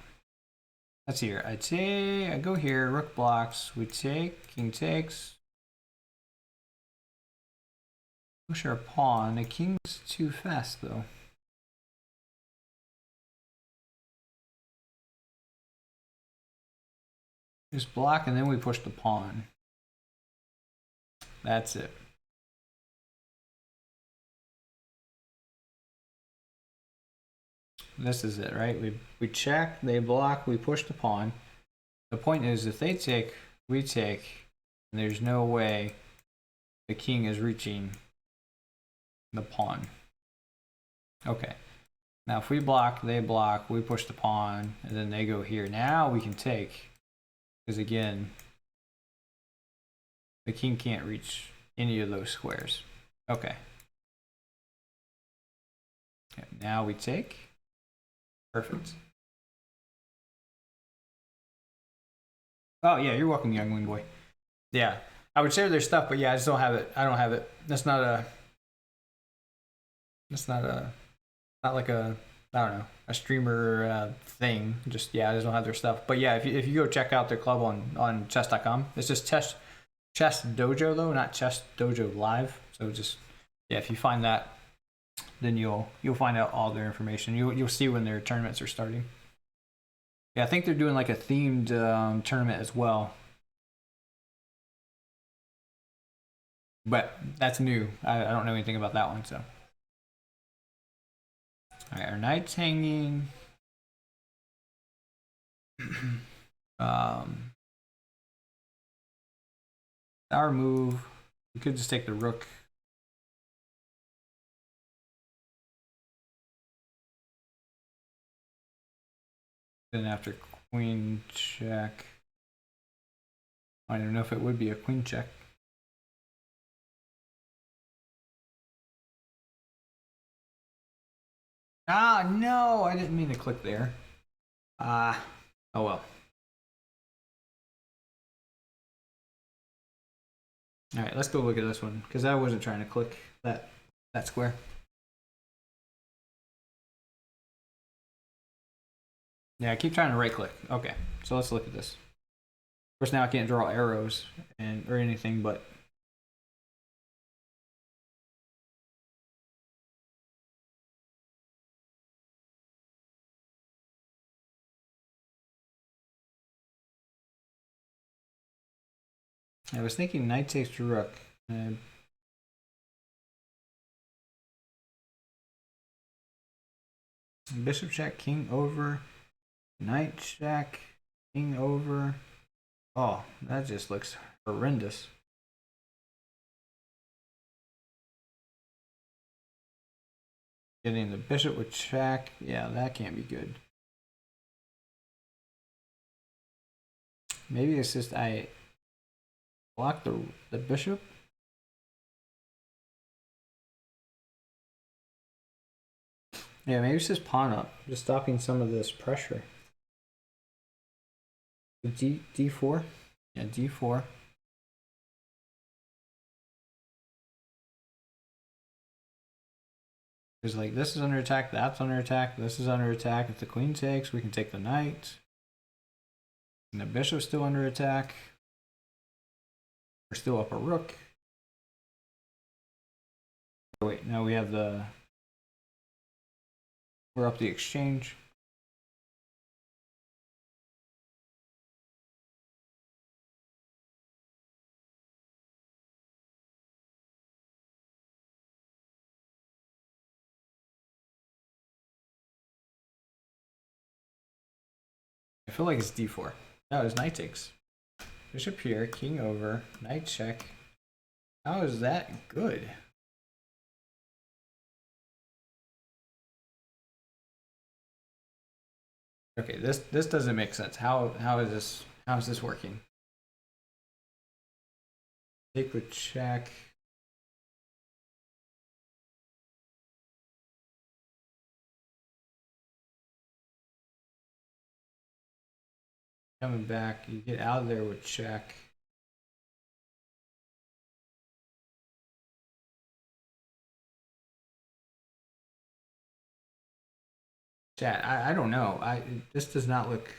Let's see here. I go here. Rook blocks. We take. King takes. Push our pawn. The king's too fast though. Just block and then we push the pawn. That's it. This is it, right? We check, they block, we push the pawn. The point is, if they take, we take, and there's no way the king is reaching the pawn. Okay. Now if we block, they block, we push the pawn, and then they go here. Now we can take, because again, the king can't reach any of those squares. Okay. Now we take. Perfect. Oh yeah, you're welcome, young wing boy. Yeah, I would share their stuff, but yeah, I just don't have it. I don't have it. That's not like a, I don't know, a streamer thing. Just yeah, I just don't have their stuff. But yeah, if you go check out their club on chess.com, it's just chess dojo though, not chess dojo live. So just yeah, if you find that, then you'll find out all their information. You'll see when their tournaments are starting. Yeah, I think they're doing like a themed tournament as well. But that's new. I don't know anything about that one, so. Alright, our knight's hanging. Our move. We could just take the rook. Then after queen check. I don't know if it would be a queen check. Ah, no, I didn't mean to click there. Oh well. All right, let's go look at this one because I wasn't trying to click that square. Yeah, I keep trying to right click. Okay, so let's look at this. Of course, now I can't draw arrows or anything, but I was thinking knight takes rook. Bishop check, king over, knight check, king over. Oh, that just looks horrendous. Getting the bishop with check. Yeah, that can't be good. Maybe it's just I block the bishop. Yeah, maybe it's just pawn up, just stopping some of this pressure. D4. Yeah, D4. Because like this is under attack, that's under attack, this is under attack. If the queen takes, we can take the knight. And the bishop's still under attack. We're still up a rook. Oh, wait, now we have the... We're up the exchange. I feel like it's d4. No, it's knight takes. Bishop here, king over, knight check. How is that good? Okay, this doesn't make sense. How is this working? Take with check. Coming back, you get out of there with check. Chat, I don't know. This does not look.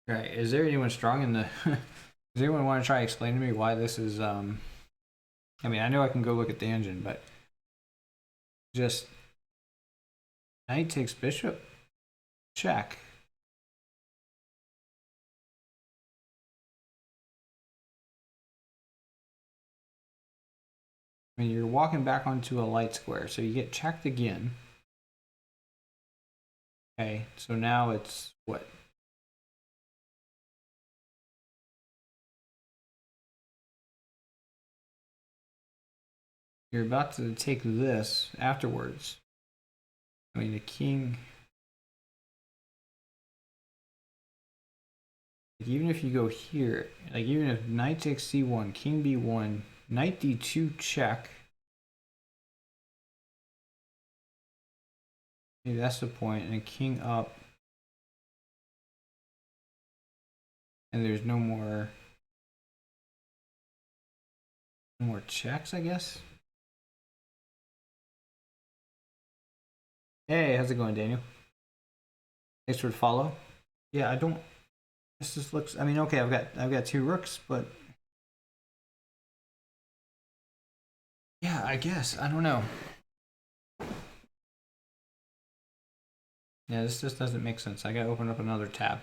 Right. Is there anyone strong in the does anyone want to try to explain to me why this is I mean I know I can go look at the engine, but just knight takes bishop, check. I mean you're walking back onto a light square, so you get checked again. Okay, so now it's what? You're about to take this afterwards. I mean, the king. Like even if you go here, like even if knight takes c1, king b1, knight d2 check. Maybe that's the point, and a king up. And there's no more checks, I guess. Hey, how's it going, Daniel? Thanks for the follow. Yeah, I don't. This just looks. I mean, okay, I've got two rooks, but yeah, I guess I don't know. Yeah, this just doesn't make sense. I gotta open up another tab.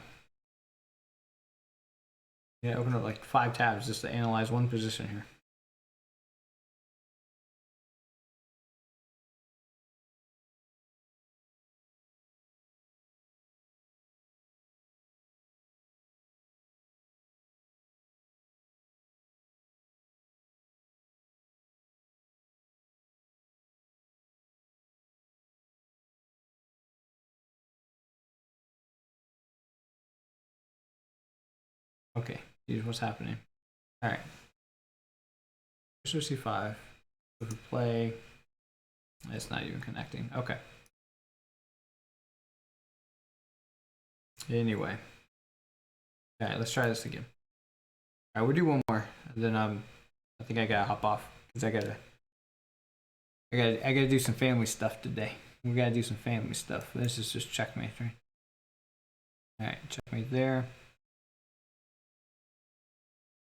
Yeah, open up like 5 tabs just to analyze one position here. Okay, here's what's happening. All right. Bishop c5. If we play, it's not even connecting. Okay. Anyway. All right, let's try this again. All right, we'll do one more. And then I think I gotta hop off because I gotta do some family stuff today. We gotta do some family stuff. This is just checkmate, right? All right, checkmate there.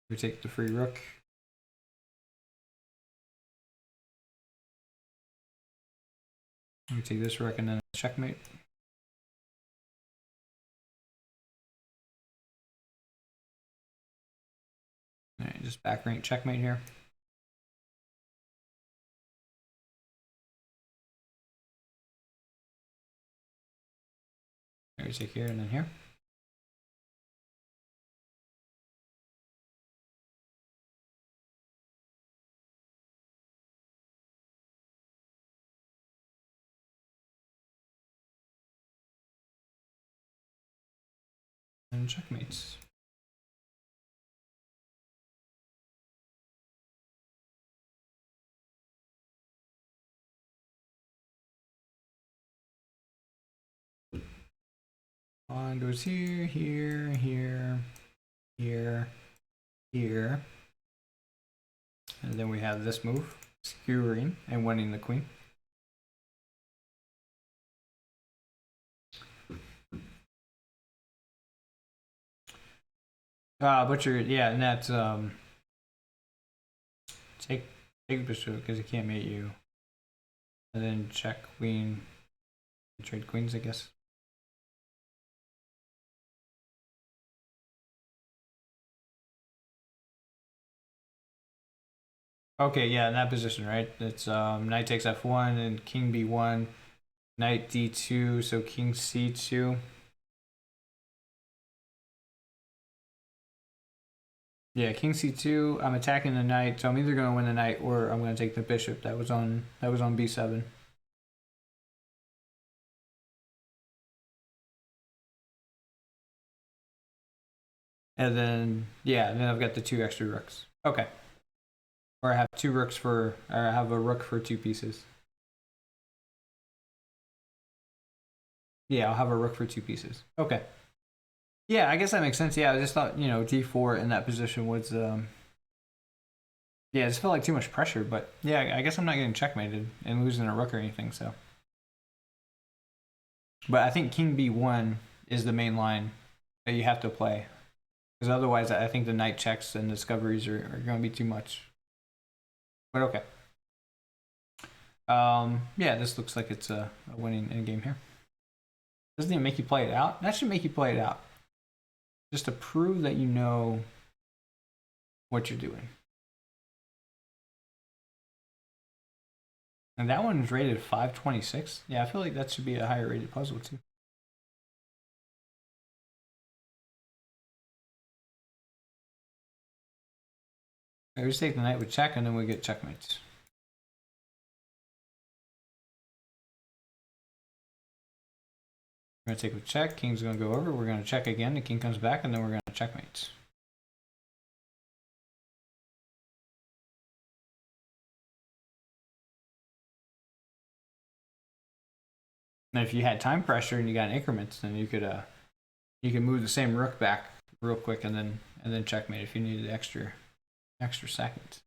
We take the free rook. We take this rook and then checkmate. All right, just back rank checkmate here. Here we take here and then here. And checkmates. Pawn goes here, here, here, here, here. And then we have this move, skewering and winning the queen. Butcher, yeah, and that's take bishop because he can't mate you. And then check queen, trade queens, I guess. Okay, yeah, in that position, right? It's knight takes f1 and king b1, knight d2, so king c2. Yeah, king c2. I'm attacking the knight, so I'm either going to win the knight or I'm going to take the bishop. That was on b7. And then yeah, then I've got the 2 extra rooks. Okay. Or I have 2 rooks or I have a rook for 2 pieces. Yeah, I'll have a rook for 2 pieces. Okay. Yeah, I guess that makes sense. Yeah, I just thought, d4 in that position was yeah, it just felt like too much pressure, but yeah, I guess I'm not getting checkmated and losing a rook or anything, so. But I think king b1 is the main line that you have to play. Because otherwise, I think the knight checks and discoveries are going to be too much. But okay. Yeah, this looks like it's a winning endgame here. Doesn't even make you play it out. That should make you play it out. Just to prove that you know what you're doing. And that one is rated 526. Yeah, I feel like that should be a higher rated puzzle too. Okay, we just take the knight with check and then we get checkmates. We're going to take with check. King's going to go over. We're going to check again. The king comes back and then we're going to checkmate. And if you had time pressure and you got increments, then you could move the same rook back real quick and then checkmate if you needed extra seconds.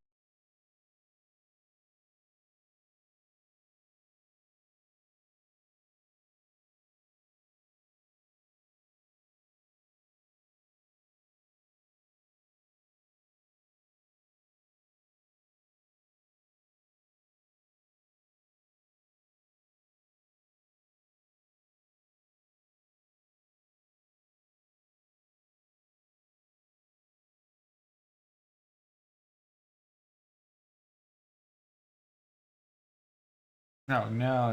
No. No.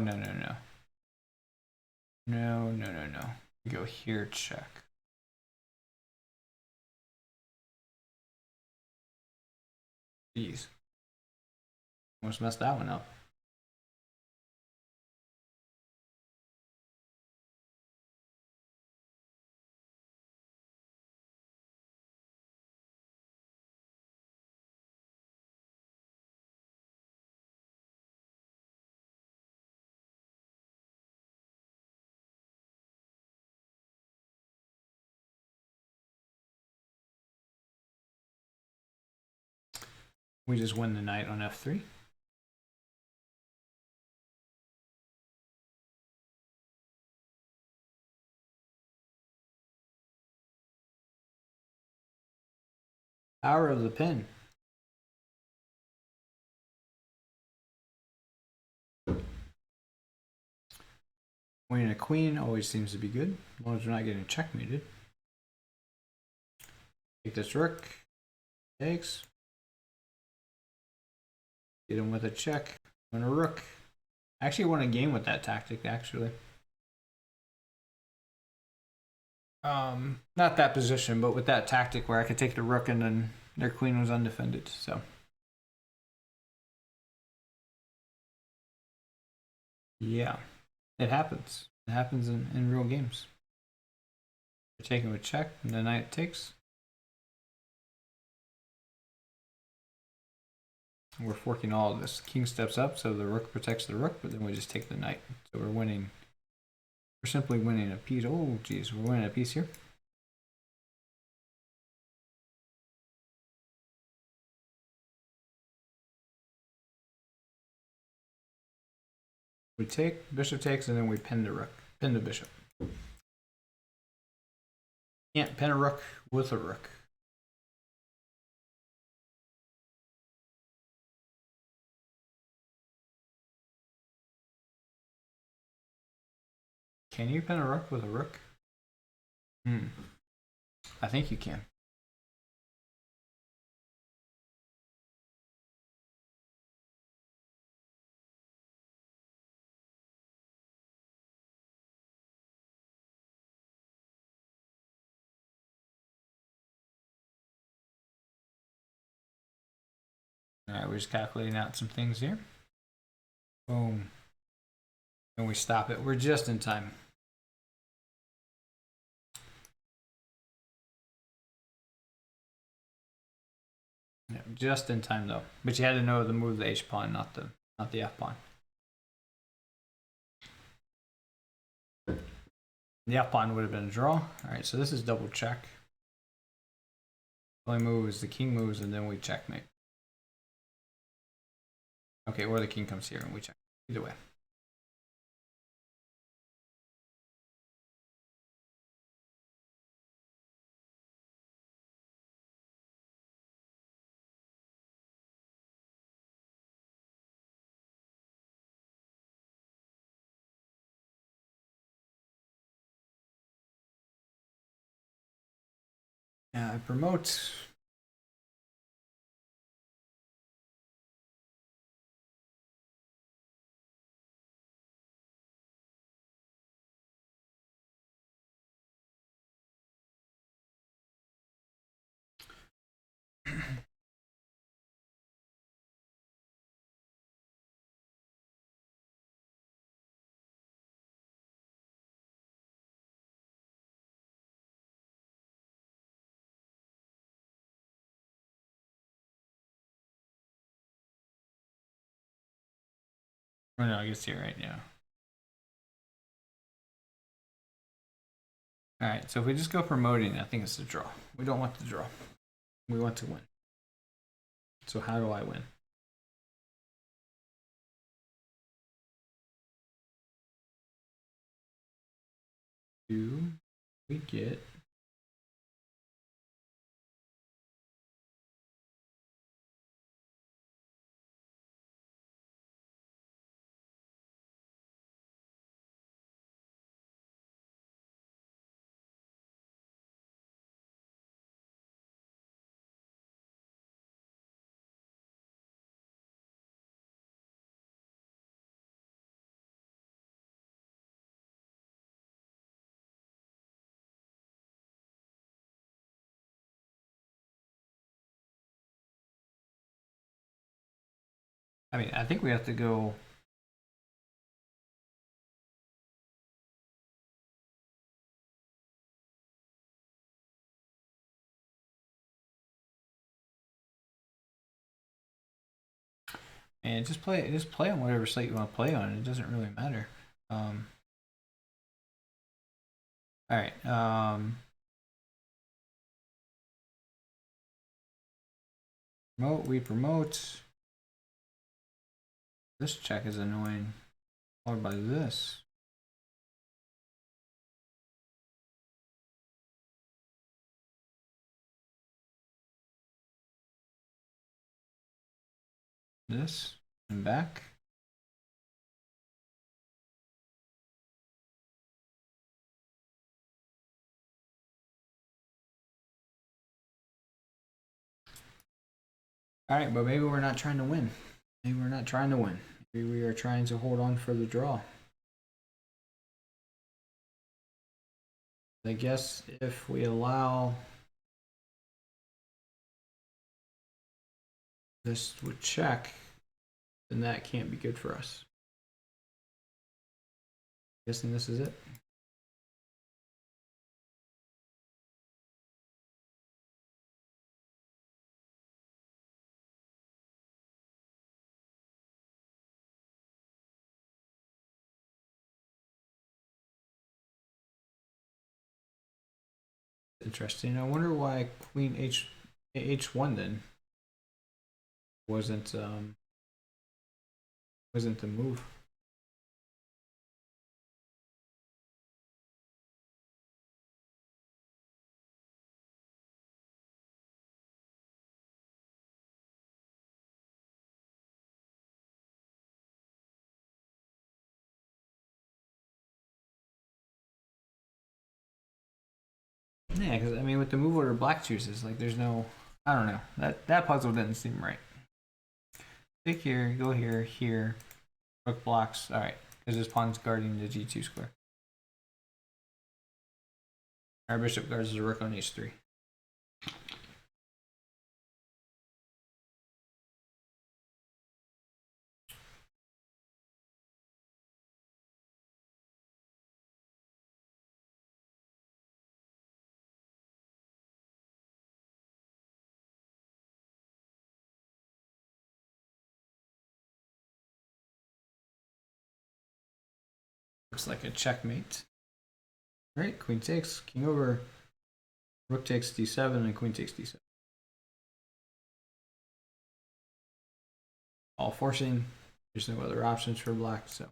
Go here, check. Jeez. Almost messed that one up. We just win the knight on f3. Power of the pin. Winning a queen always seems to be good, as long as we're not getting checkmated. Take this rook. Takes. Get him with a check. Win a rook. I actually won a game with that tactic, actually. Not that position, but with that tactic where I could take the rook and then their queen was undefended, so. Yeah, it happens. It happens in real games. We're taking with check, and the knight takes. We're forking all of this. King steps up, so the rook protects the rook, but then we just take the knight. So we're winning We're simply winning a piece. Oh, geez, we're winning a piece here. We take, bishop takes, and then we pin the rook, pin the bishop. Can't pin a rook with a rook. Can you pin a rook with a rook? I think you can. All right, we're just calculating out some things here. Boom. And we stop it. We're just in time. Yeah, just in time though. But you had to know the move of the H pawn, not the F pawn. The F pawn would have been a draw. All right, so this is double check. The only move is the king moves, and then we checkmate. Okay, or the king comes here and we check. Either way. I promote. Oh, no, I guess you're right, yeah. All right, so if we just go promoting, I think it's a draw. We don't want to draw. We want to win. So how do I win? We get I mean, I think we have to go. And just play on whatever site you want to play on. It doesn't really matter. All right. Promote. We promote. This check is annoying. Followed by this. This and back. All right, but maybe we're not trying to win. Maybe we're not trying to win. Maybe we are trying to hold on for the draw. I guess if we allow this to check, then that can't be good for us. Guessing this is it. interesting. I wonder why Queen H1 then wasn't the move. Yeah, because I mean, with the move order black chooses, like, there's no, I don't know. That puzzle didn't seem right. Take here, go here, here. Rook blocks. All right, because this pawn's guarding the G2 square. Our bishop guards the rook on H3. Looks like a checkmate. All right, queen takes, king over, rook takes d7, and queen takes d7. All forcing. There's no other options for black, so.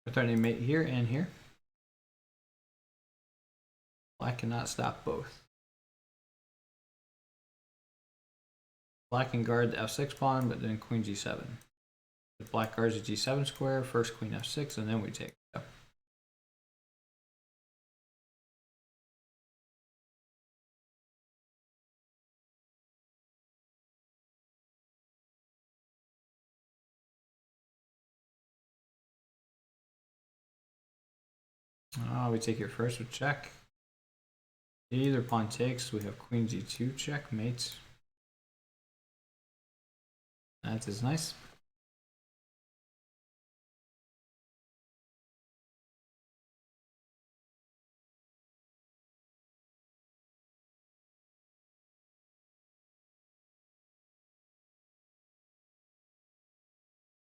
We're threatening mate here and here. Black cannot stop both. Black can guard the f6 pawn, but then queen g7. If black guards the g7 square, first queen f6, and then we take. So. We take here first with check. Either pawn takes, we have queen g2 checkmate. That is nice.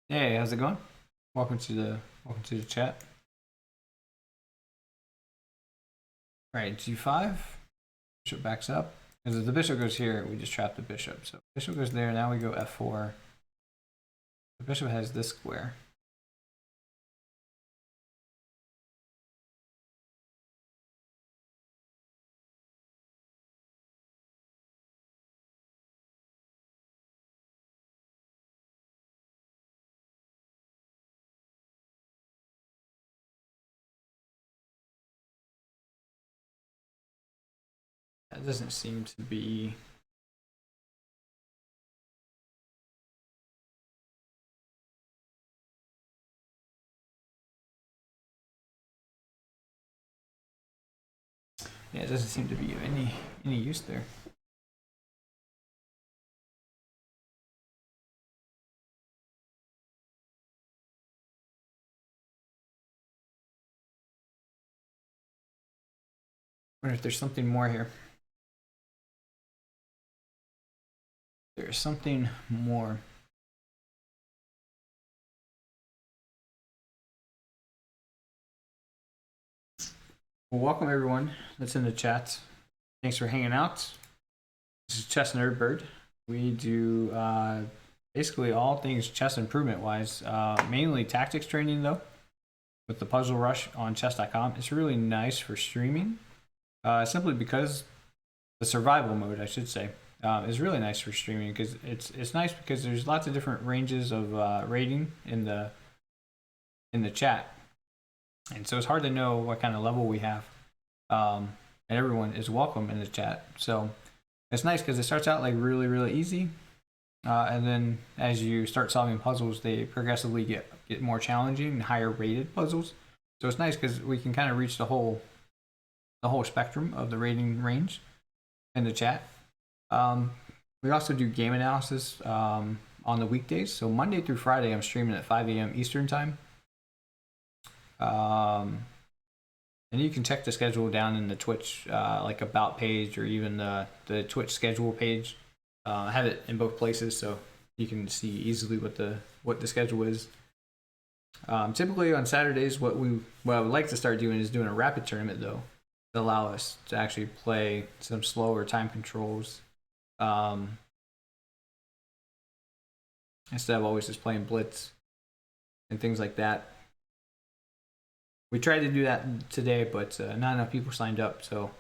Hey, how's it going? Welcome to the chat. All right, g5. Bishop backs up. Because if the bishop goes here, we just trap the bishop. So bishop goes there. Now we go f4. The bishop has this square. That doesn't seem to be. Yeah, it doesn't seem to be any use there. I wonder if there's something more here. There's something more. Well, welcome everyone that's in the chat. Thanks for hanging out. This is Chess Nerd Bird. We do basically all things chess improvement wise, mainly tactics training though, with the Puzzle Rush on chess.com. It's really nice for streaming, simply because the survival mode, I should say, is really nice for streaming because it's nice because there's lots of different ranges of rating in the chat, and so it's hard to know what kind of level we have, and everyone is welcome in the chat. So it's nice because it starts out like really easy, and then as you start solving puzzles, they progressively get more challenging and higher rated puzzles. So it's nice because we can kind of reach the whole spectrum of the rating range in the chat. We also do game analysis on the weekdays. So Monday through Friday, I'm streaming at 5 a.m. Eastern time. And you can check the schedule down in the Twitch like about page, or even the Twitch schedule page. I have it in both places, so you can see easily what the schedule is. Typically on Saturdays, what I would like to start doing is doing a rapid tournament, though, to allow us to actually play some slower time controls, instead of always just playing blitz and things like that. We tried to do that today, but not enough people signed up, so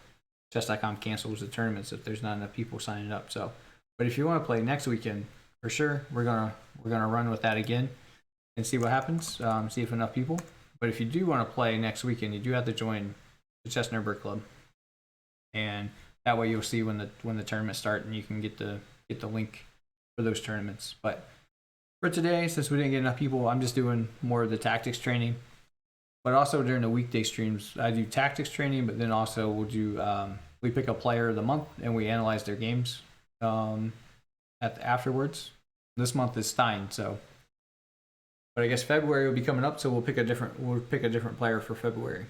chess.com cancels the tournaments if there's not enough people signing up. So, but if you want to play next weekend, for sure, we're gonna run with that again and see what happens. See if enough people. But if you do want to play next weekend, you do have to join the Chess Nerdberg Club, and that way you'll see when the tournaments start, and you can get the link for those tournaments. But for today, since we didn't get enough people, I'm just doing more of the tactics training. But also during the weekday streams, I do tactics training, but then also we'll do we pick a player of the month and we analyze their games afterwards. This month is Stein, so. But I guess February will be coming up, so we'll pick a different player for February.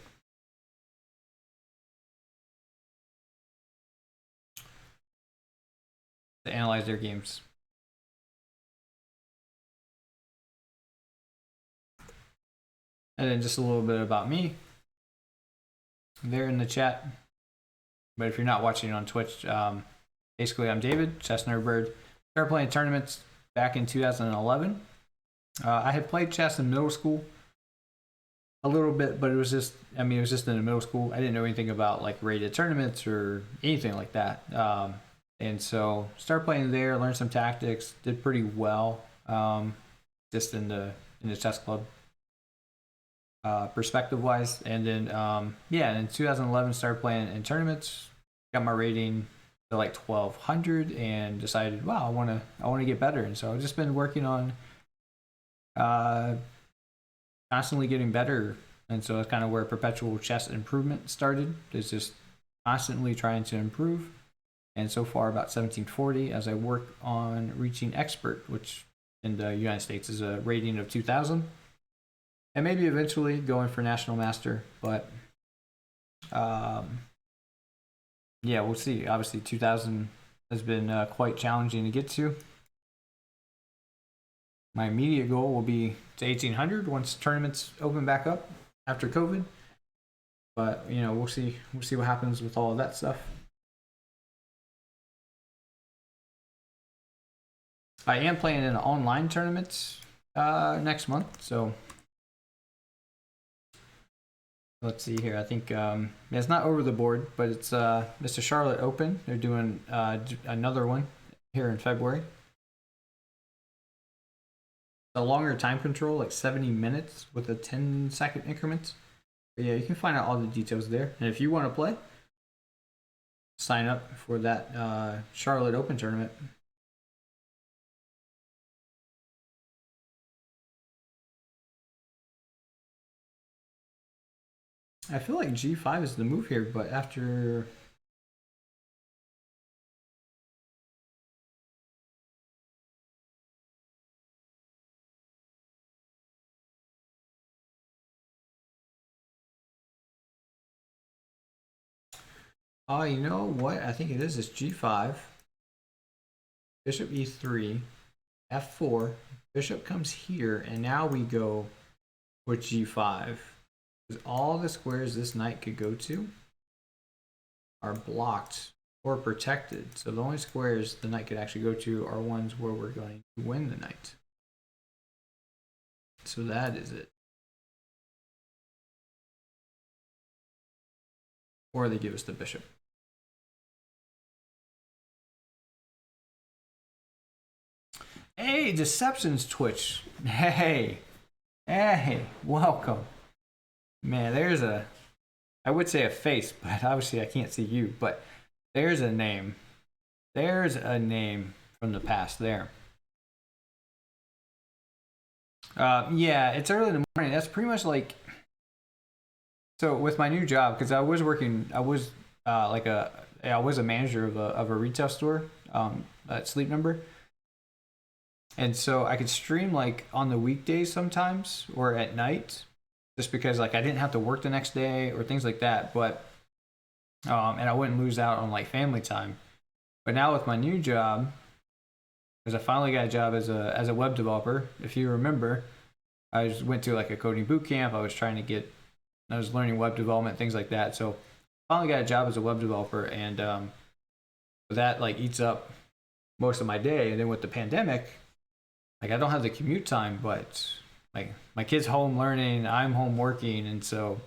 To analyze their games. And then just a little bit about me there in the chat. But if you're not watching on Twitch, basically I'm David, Chess Nerdbird. Started playing tournaments back in 2011. I had played chess in middle school a little bit, but it was just in the middle school. I didn't know anything about like rated tournaments or anything like that. And so started playing there, learned some tactics, did pretty well, just in the chess club. Perspective wise, and then in 2011 started playing in tournaments, got my rating to like 1200, and decided, wow, I want to get better. And so I've just been working on constantly getting better. And so that's kind of where Perpetual Chess Improvement started. It's just constantly trying to improve, and so far about 1740 as I work on reaching expert, which in the United States is a rating of 2000. And maybe eventually going for National Master, but we'll see. Obviously, 2000 has been quite challenging to get to. My immediate goal will be to 1800 once tournaments open back up after COVID. But we'll see. We'll see what happens with all of that stuff. I am playing in online tournaments next month, so. Let's see here. I think it's not over the board, but it's Mr. Charlotte Open. They're doing another one here in February. A longer time control, like 70 minutes with a 10-second increment. But yeah, you can find out all the details there. And if you want to play, sign up for that Charlotte Open tournament. I feel like G5 is the move here, but after... Oh, you know what? I think it is. It's G5. Bishop E3. F4. Bishop comes here, and now we go with G5. Because all the squares this knight could go to are blocked or protected. So the only squares the knight could actually go to are ones where we're going to win the knight. So that is it. Or they give us the bishop. Hey, Deceptions Twitch. Hey, welcome. Man, there's I would say a face, but obviously I can't see you, but there's a name. There's a name from the past there. Yeah, it's early in the morning. That's pretty much like, so with my new job, because I was a manager of a retail store at Sleep Number. And so I could stream like on the weekdays sometimes or at night, just because like I didn't have to work the next day or things like that. But and I wouldn't lose out on like family time. But now with my new job, because I finally got a job as a web developer. If you remember, I just went to like a coding boot camp. I was learning web development, things like that. So finally got a job as a web developer, and that like eats up most of my day. And then with the pandemic, like I don't have the commute time, but like my kid's home learning, I'm home working, and so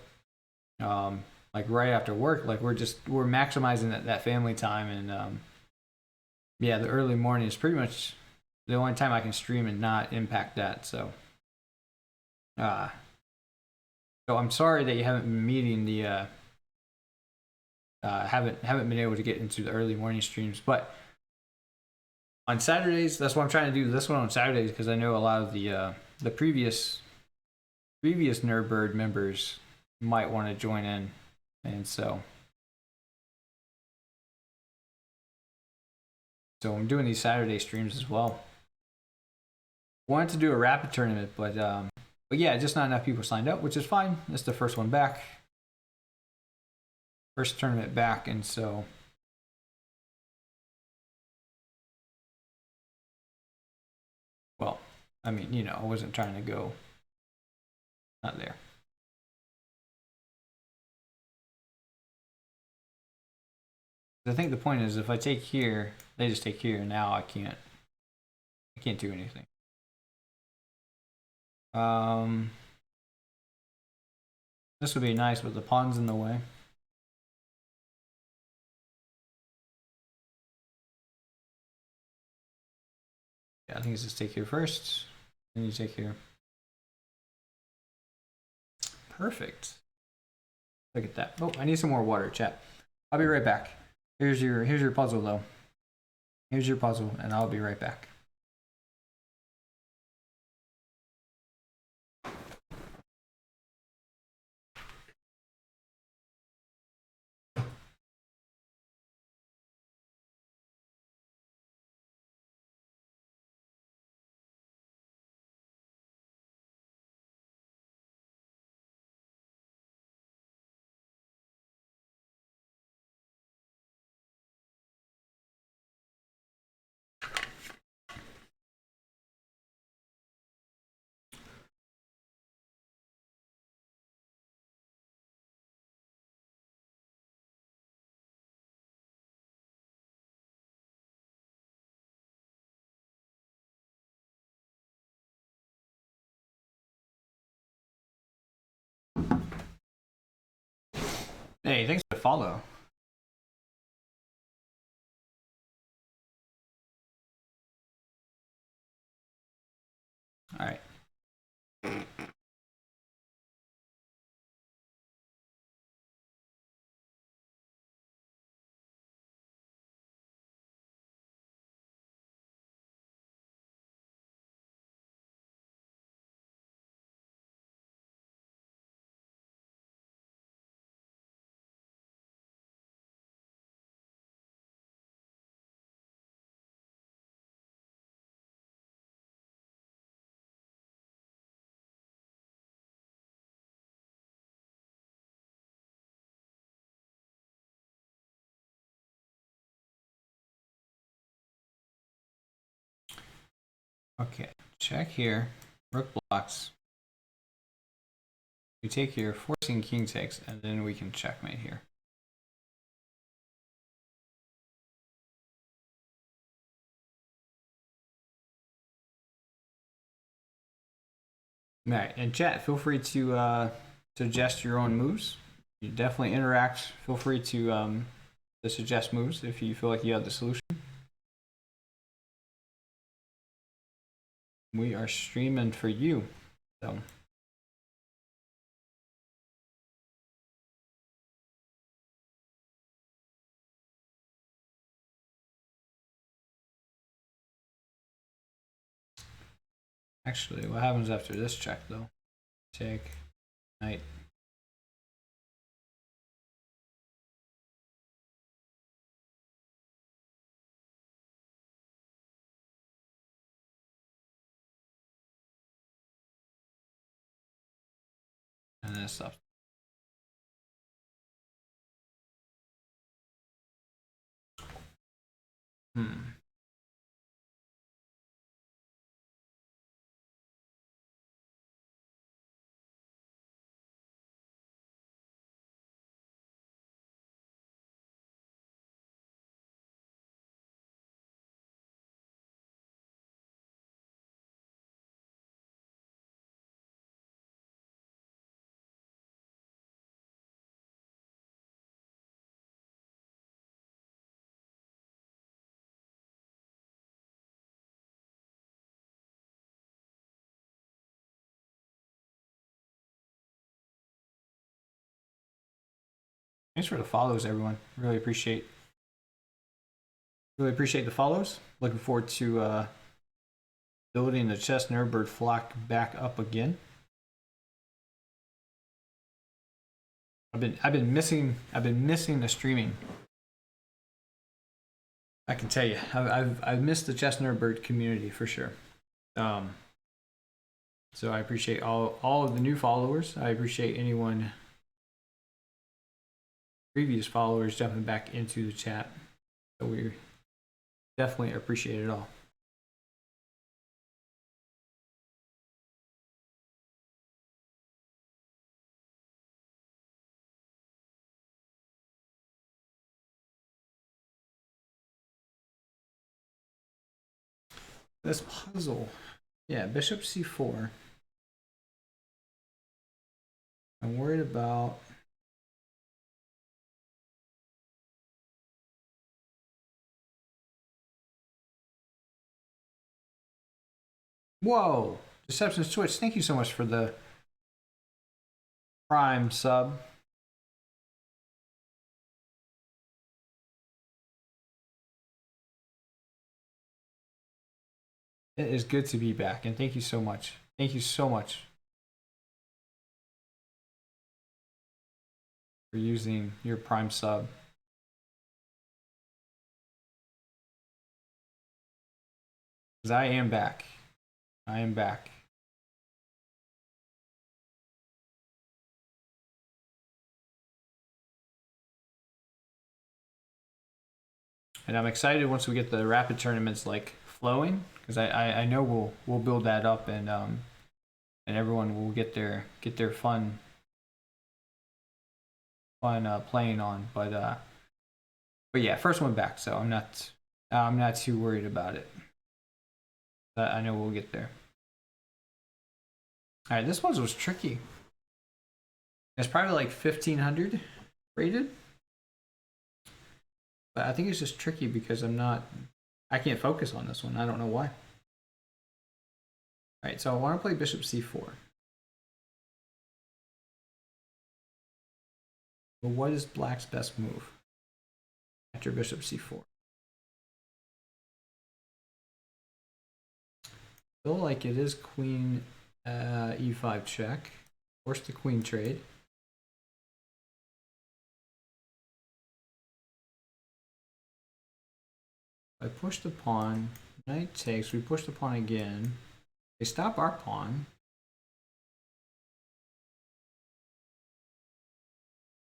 like right after work, like we're maximizing that family time, and yeah, the early morning is pretty much the only time I can stream and not impact that. Uh, so I'm sorry that you haven't been meeting the haven't been able to get into the early morning streams, but on Saturdays, that's what I'm trying to do. This one on Saturdays because I know a lot of the previous Nerdbird members might want to join in, and so I'm doing these Saturday streams as well. Wanted to do a rapid tournament, but yeah, just not enough people signed up, which is fine. It's the first one back, first tournament back, and so well, I mean, you know, I wasn't trying to go not there. I think the point is if I take here, they just take here. Now I can't do anything. This would be nice, but the pawn's in the way. Yeah, I think it's just take here first, then you take here. Perfect. Look at that. Oh, I need some more water, chat. I'll be right back. Here's your puzzle though. Here's your puzzle, and I'll be right back. Hey, thanks for the follow. All right. Okay, check here. Rook blocks. We take here, forcing king takes, and then we can checkmate here. All right, and chat, feel free to suggest your own moves. You definitely interact. Feel free to suggest moves if you feel like you have the solution. We are streaming for you, so. Actually, what happens after this check though? Take, knight. of stuff. Thanks for the follows, everyone. Really appreciate the follows. Looking forward to building the chest nervebird flock back up again. I've been missing the streaming. I can tell you, I've missed the chest nervebird community for sure. So I appreciate all of the new followers. I appreciate anyone previous followers jumping back into the chat. So we definitely appreciate it all. This puzzle, yeah, bishop c4. I'm worried about whoa, Deception Switch. Thank you so much for the Prime sub. It is good to be back, and thank you so much. Thank you so much for using your Prime sub. Because I am back. I am back. And I'm excited once we get the rapid tournaments like flowing, because I know we'll build that up, and everyone will get their fun playing on. But yeah, first one back, so I'm not too worried about it. But I know we'll get there. All right, this one was tricky. It's probably like 1500 rated. But I think it's just tricky because I can't focus on this one. I don't know why. All right, so I want to play bishop c4. But what is black's best move after bishop c4? I feel like it is queen e5 check. Force the queen trade. I push the pawn. Knight takes. We push the pawn again. They stop our pawn.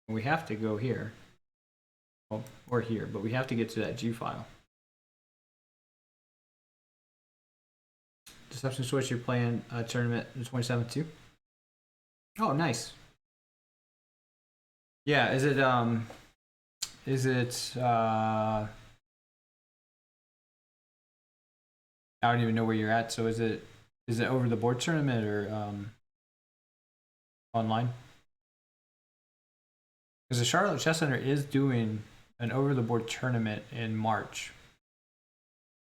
We have to go here. Well, or here, but we have to get to that G file. Deception Switch, you're playing a tournament in 27th too? Oh, nice. Yeah, is it I don't even know where you're at, so is it over the board tournament or online? Because the Charlotte Chess Center is doing an over the board tournament in March.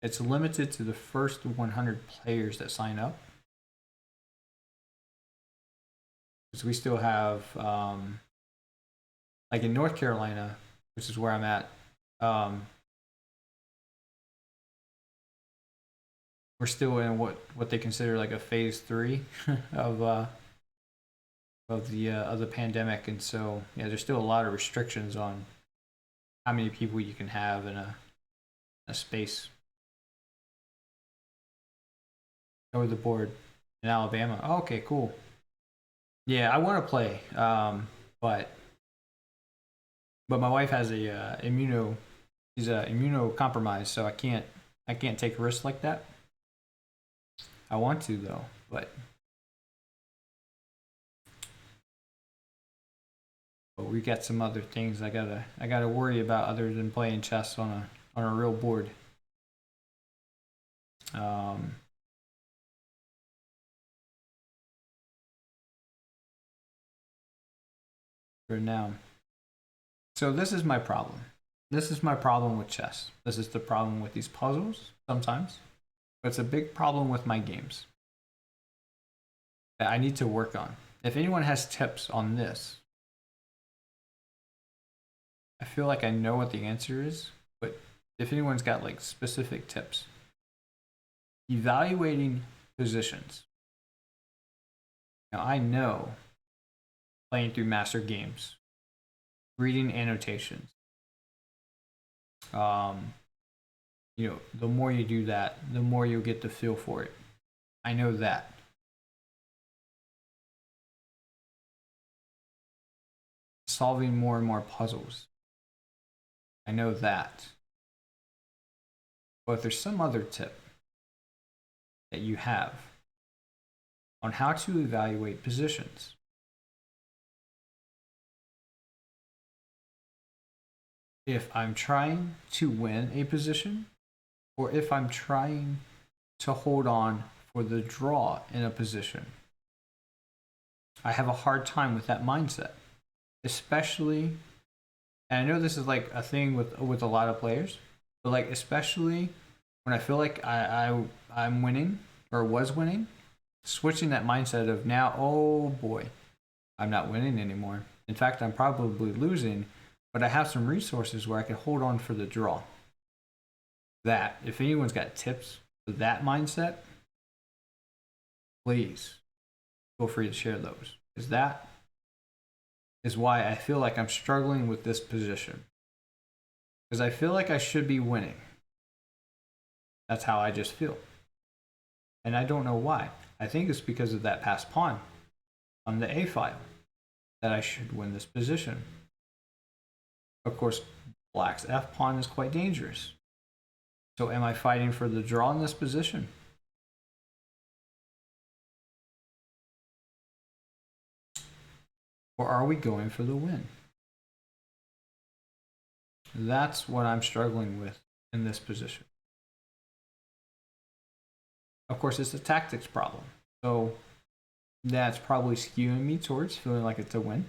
It's limited to the first 100 players that sign up. Because we still have, like in North Carolina, which is where I'm at, we're still in what they consider like a phase 3 of the pandemic, and so yeah, there's still a lot of restrictions on how many people you can have in a space. Over the board in Alabama. Oh, okay, cool. Yeah, I want to play, but my wife has a she's immunocompromised, so I can't take risks like that. I want to though, but we got some other things I gotta worry about other than playing chess on a real board. Um, for now. So this is my problem. This is my problem with chess. This is the problem with these puzzles sometimes. But it's a big problem with my games that I need to work on. If anyone has tips on this, I feel like I know what the answer is, but if anyone's got like specific tips, evaluating positions. Now I know playing through master games, reading annotations. Um, the more you do that, the more you'll get the feel for it. I know that. Solving more and more puzzles. I know that. But if there's some other tip that you have on how to evaluate positions, if I'm trying to win a position, or if I'm trying to hold on for the draw in a position, I have a hard time with that mindset, especially. And I know this is like a thing with a lot of players, but like especially when I feel like I'm winning or was winning, switching that mindset of now, oh boy, I'm not winning anymore. In fact, I'm probably losing, but I have some resources where I can hold on for the draw. That if anyone's got tips for that mindset, please feel free to share those, because that is why I feel like I'm struggling with this position. Because I feel like I should be winning. That's how I just feel. And I don't know why. I think it's because of that passed pawn on the A file that I should win this position. Of course, black's F pawn is quite dangerous. So am I fighting for the draw in this position? Or are we going for the win? That's what I'm struggling with in this position. Of course, it's a tactics problem. So that's probably skewing me towards feeling like it's a win.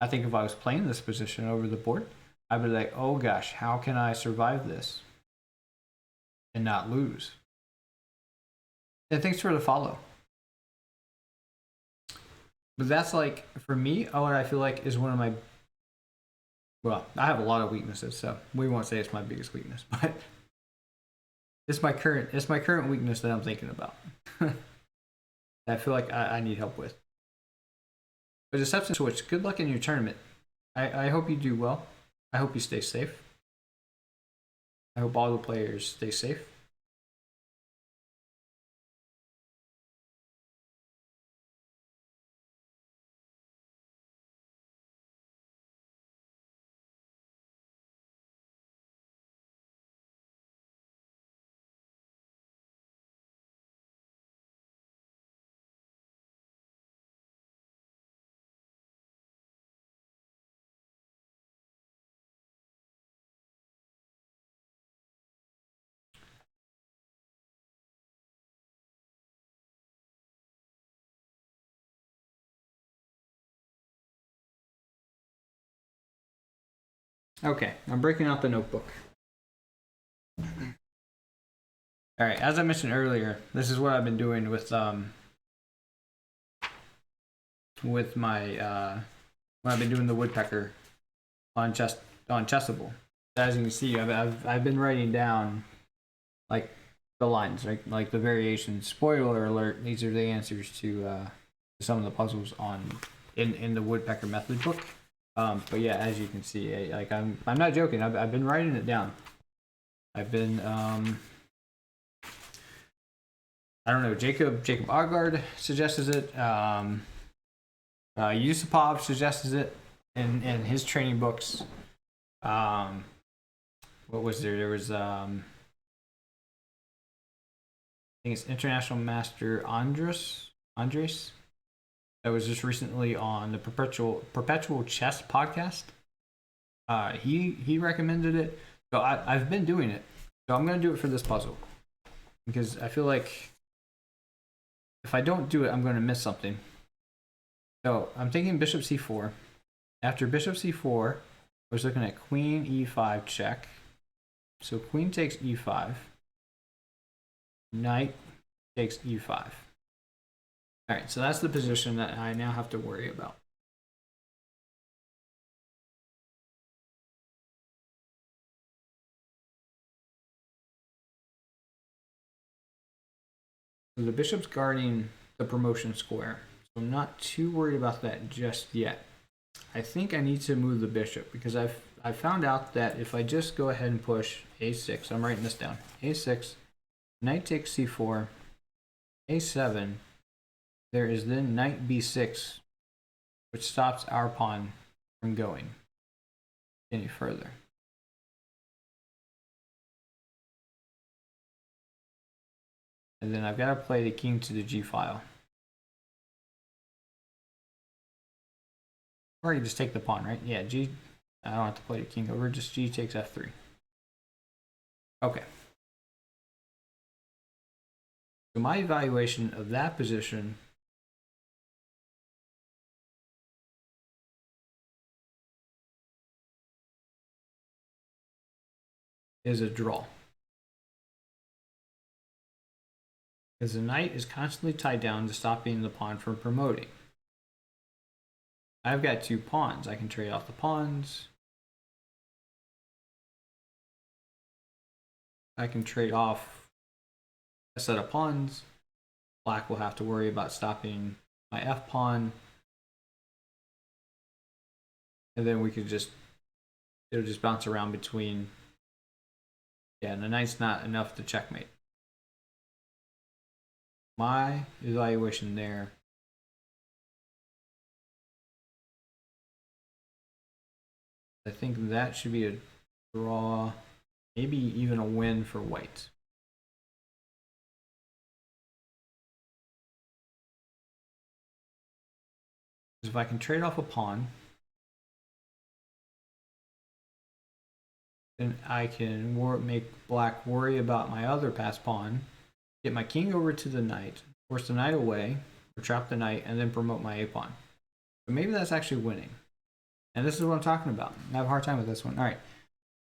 I think if I was playing this position over the board, I'd be like, oh gosh, how can I survive this and not lose? And thanks for the follow. But that's like, for me, what I feel like is one of my, well, I have a lot of weaknesses, so we won't say it's my biggest weakness, but it's my current weakness that I'm thinking about. That I feel like I need help with. But Deception Switch, good luck in your tournament. I hope you do well. I hope you stay safe. I hope all the players stay safe. Okay, I'm breaking out the notebook. All right, as I mentioned earlier, this is what I've been doing with my when I've been doing the woodpecker on Chessable. As you can see, I've been writing down like the lines, right? Like the variations. Spoiler alert: these are the answers to some of the puzzles in the woodpecker method book. But yeah, as you can see, like I'm not joking. I've been writing it down. I've been I don't know. Jacob Agard suggests it. Yusupov suggests it in his training books. What was there? There was I think it's International Master Andres that was just recently on the Perpetual Chess podcast. He recommended it, so I've been doing it. So I'm gonna do it for this puzzle because I feel like if I don't do it, I'm gonna miss something. So I'm thinking Bishop C4. After Bishop C4, I was looking at Queen E5 check. So Queen takes E5. Knight takes E5. All right, so that's the position that I now have to worry about. So the bishop's guarding the promotion square. So I'm not too worried about that just yet. I think I need to move the bishop because I've found out that if I just go ahead and push A6, I'm writing this down. A6, knight takes C4, A7, there is then knight B6, which stops our pawn from going any further. And then I've got to play the king to the G file. Or you just take the pawn, right? Yeah, G. I don't have to play the king over, just G takes F3. Okay. So my evaluation of that position is a draw. Because the knight is constantly tied down to stopping the pawn from promoting. I've got two pawns. I can trade off the pawns. I can trade off a set of pawns. Black will have to worry about stopping my F pawn. And then we could just, it'll just bounce around between, yeah, and the knight's not enough to checkmate. My evaluation there I think that should be a draw, maybe even a win for white. If I can trade off a pawn, then I can make black worry about my other passed pawn, get my king over to the knight, force the knight away, or trap the knight, and then promote my a pawn. So maybe that's actually winning. And this is what I'm talking about. I have a hard time with this one. All right.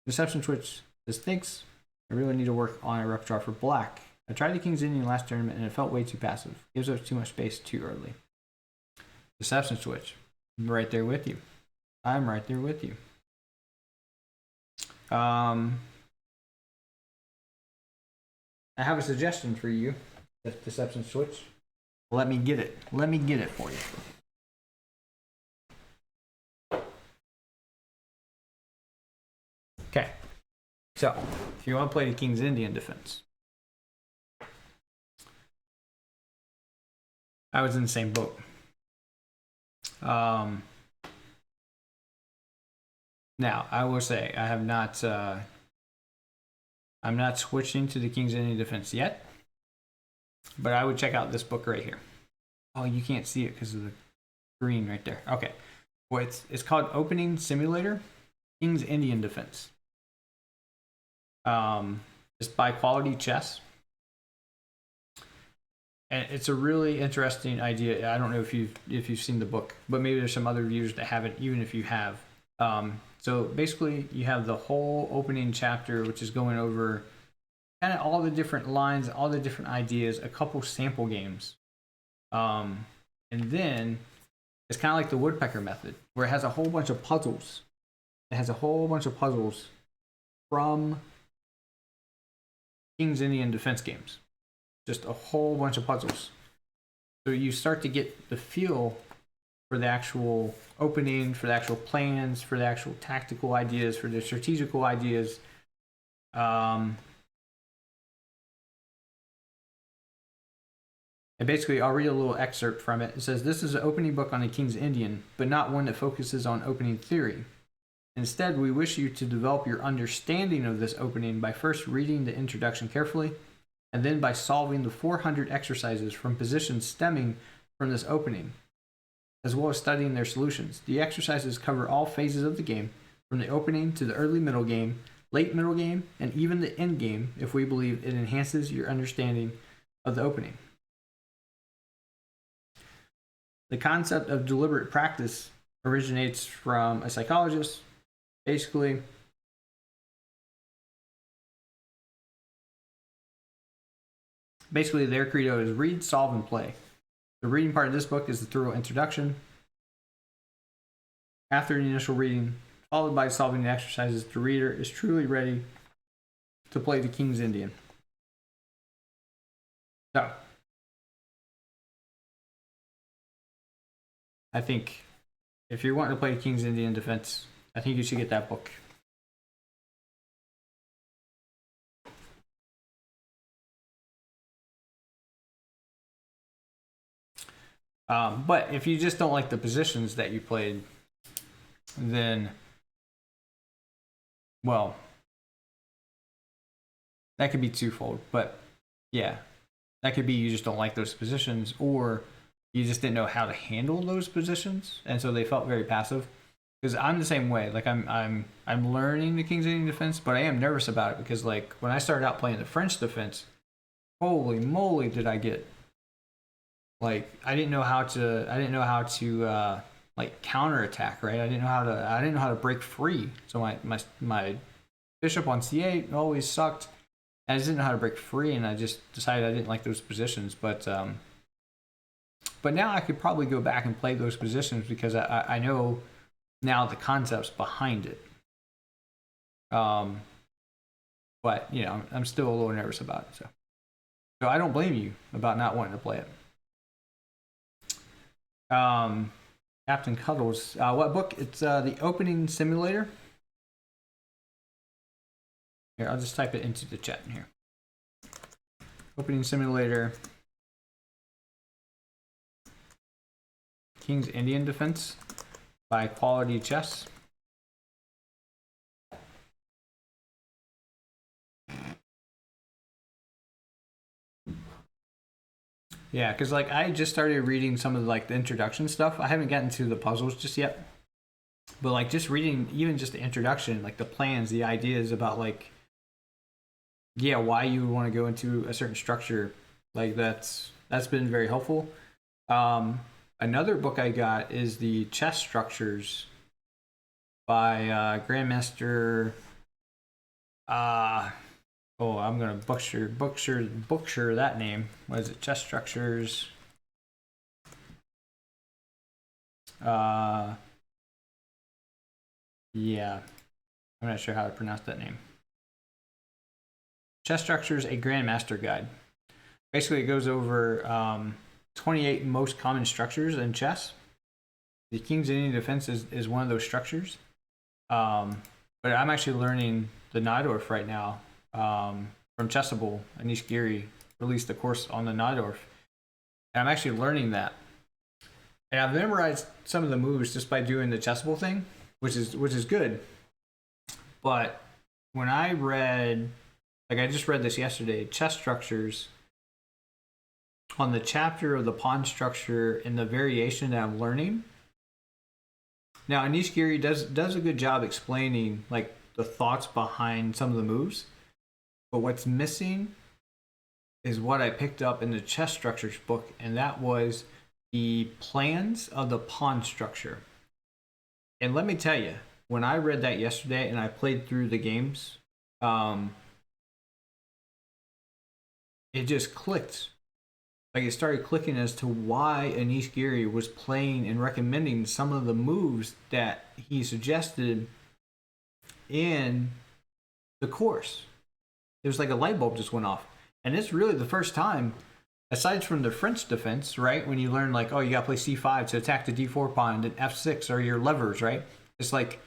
Deception Twitch this thinks I really need to work on a repertoire for black. I tried the King's Indian last tournament and it felt way too passive. Gives up too much space too early. Deception Switch. I'm right there with you. I'm right there with you. I have a suggestion for you, Deception Switch. Let me get it. Let me get it for you. Okay. So, if you want to play the King's Indian defense, I was in the same boat. Now, I will say I have not. I'm not switching to the King's Indian defense yet, but I would check out this book right here. Oh, you can't see it because of the green right there. Okay, well, it's called Opening Simulator, King's Indian Defense. It's by Quality Chess. And it's a really interesting idea. I don't know if you've seen the book, but maybe there's some other viewers that haven't, even if you have. So basically, you have the whole opening chapter, which is going over kind of all the different lines, all the different ideas, a couple sample games. And then it's kind of like the woodpecker method, where it has a whole bunch of puzzles. It has a whole bunch of puzzles from King's Indian defense games. Just a whole bunch of puzzles. So you start to get the feel for the actual opening, for the actual plans, for the actual tactical ideas, for the strategical ideas. And basically, I'll read a little excerpt from it. It says, "This is an opening book on the King's Indian, but not one that focuses on opening theory. Instead, we wish you to develop your understanding of this opening by first reading the introduction carefully, and then by solving the 400 exercises from positions stemming from this opening, as well as studying their solutions. The exercises cover all phases of the game, from the opening to the early middle game, late middle game, and even the end game, if we believe it enhances your understanding of the opening." The concept of deliberate practice originates from a psychologist. Basically, their credo is read, solve, and play. The reading part of this book is the thorough introduction. After the initial reading, followed by solving the exercises, the reader is truly ready to play the King's Indian. So, I think if you're wanting to play King's Indian Defense, I think you should get that book. But if you just don't like the positions that you played, then, well, that could be twofold. But yeah, that could be you just don't like those positions, or you just didn't know how to handle those positions, and so they felt very passive. Because I'm the same way. Like I'm learning the King's Indian Defense, but I am nervous about it because like when I started out playing the French defense, holy moly, did I get like I didn't know how to like counterattack, right? I didn't know how to break free. So my bishop on c8 always sucked. I just didn't know how to break free, and I just decided I didn't like those positions. But now I could probably go back and play those positions because I know now the concepts behind it. But you know, I'm still a little nervous about it. So I don't blame you about not wanting to play it. Captain Cuddles, what book? It's the Opening Simulator. Here, I'll just type it into the chat in here. Opening Simulator. King's Indian Defense by Quality Chess. Yeah, because like I just started reading some of like the introduction stuff. I haven't gotten to the puzzles just yet, but like just reading even just the introduction, like the plans, the ideas about like, yeah, why you want to go into a certain structure, like that's been very helpful. Another book I got is the Chess Structures by Grandmaster. I'm gonna butcher that name. What is it? Chess Structures. Yeah, I'm not sure how to pronounce that name. Chess Structures: A Grandmaster Guide. Basically, it goes over 28 most common structures in chess. The King's Indian Defense is one of those structures. But I'm actually learning the Najdorf right now. From Chessable, Anish Giri released a course on the Najdorf, and I'm actually learning that. And I've memorized some of the moves just by doing the Chessable thing, which is good. But when I read, like I just read this yesterday, Chess Structures, on the chapter of the pawn structure and the variation that I'm learning. Now Anish Giri does a good job explaining like the thoughts behind some of the moves. But what's missing is what I picked up in the Chess Structures book, and that was the plans of the pawn structure. And let me tell you, when I read that yesterday and I played through the games, it just clicked. Like it started clicking as to why Anish Giri was playing and recommending some of the moves that he suggested in the course. It was like a light bulb just went off. And it's really the first time, aside from the French defense, right? When you learn like, oh, you gotta play c5 to attack the d4 pawn, and then f6 are your levers, right? It's like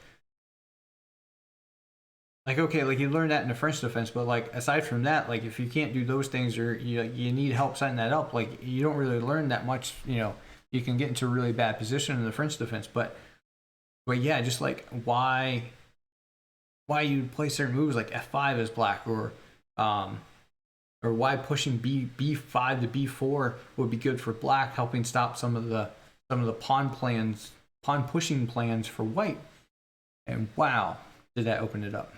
like okay, like you learn that in the French defense, but like aside from that, like if you can't do those things or you need help setting that up, like you don't really learn that much. You know, you can get into a really bad position in the French defense, but yeah, just like why you play certain moves like F5 as black or why pushing B5 to B4 would be good for black, helping stop some of the pawn pushing plans for white. And wow, did that open it up?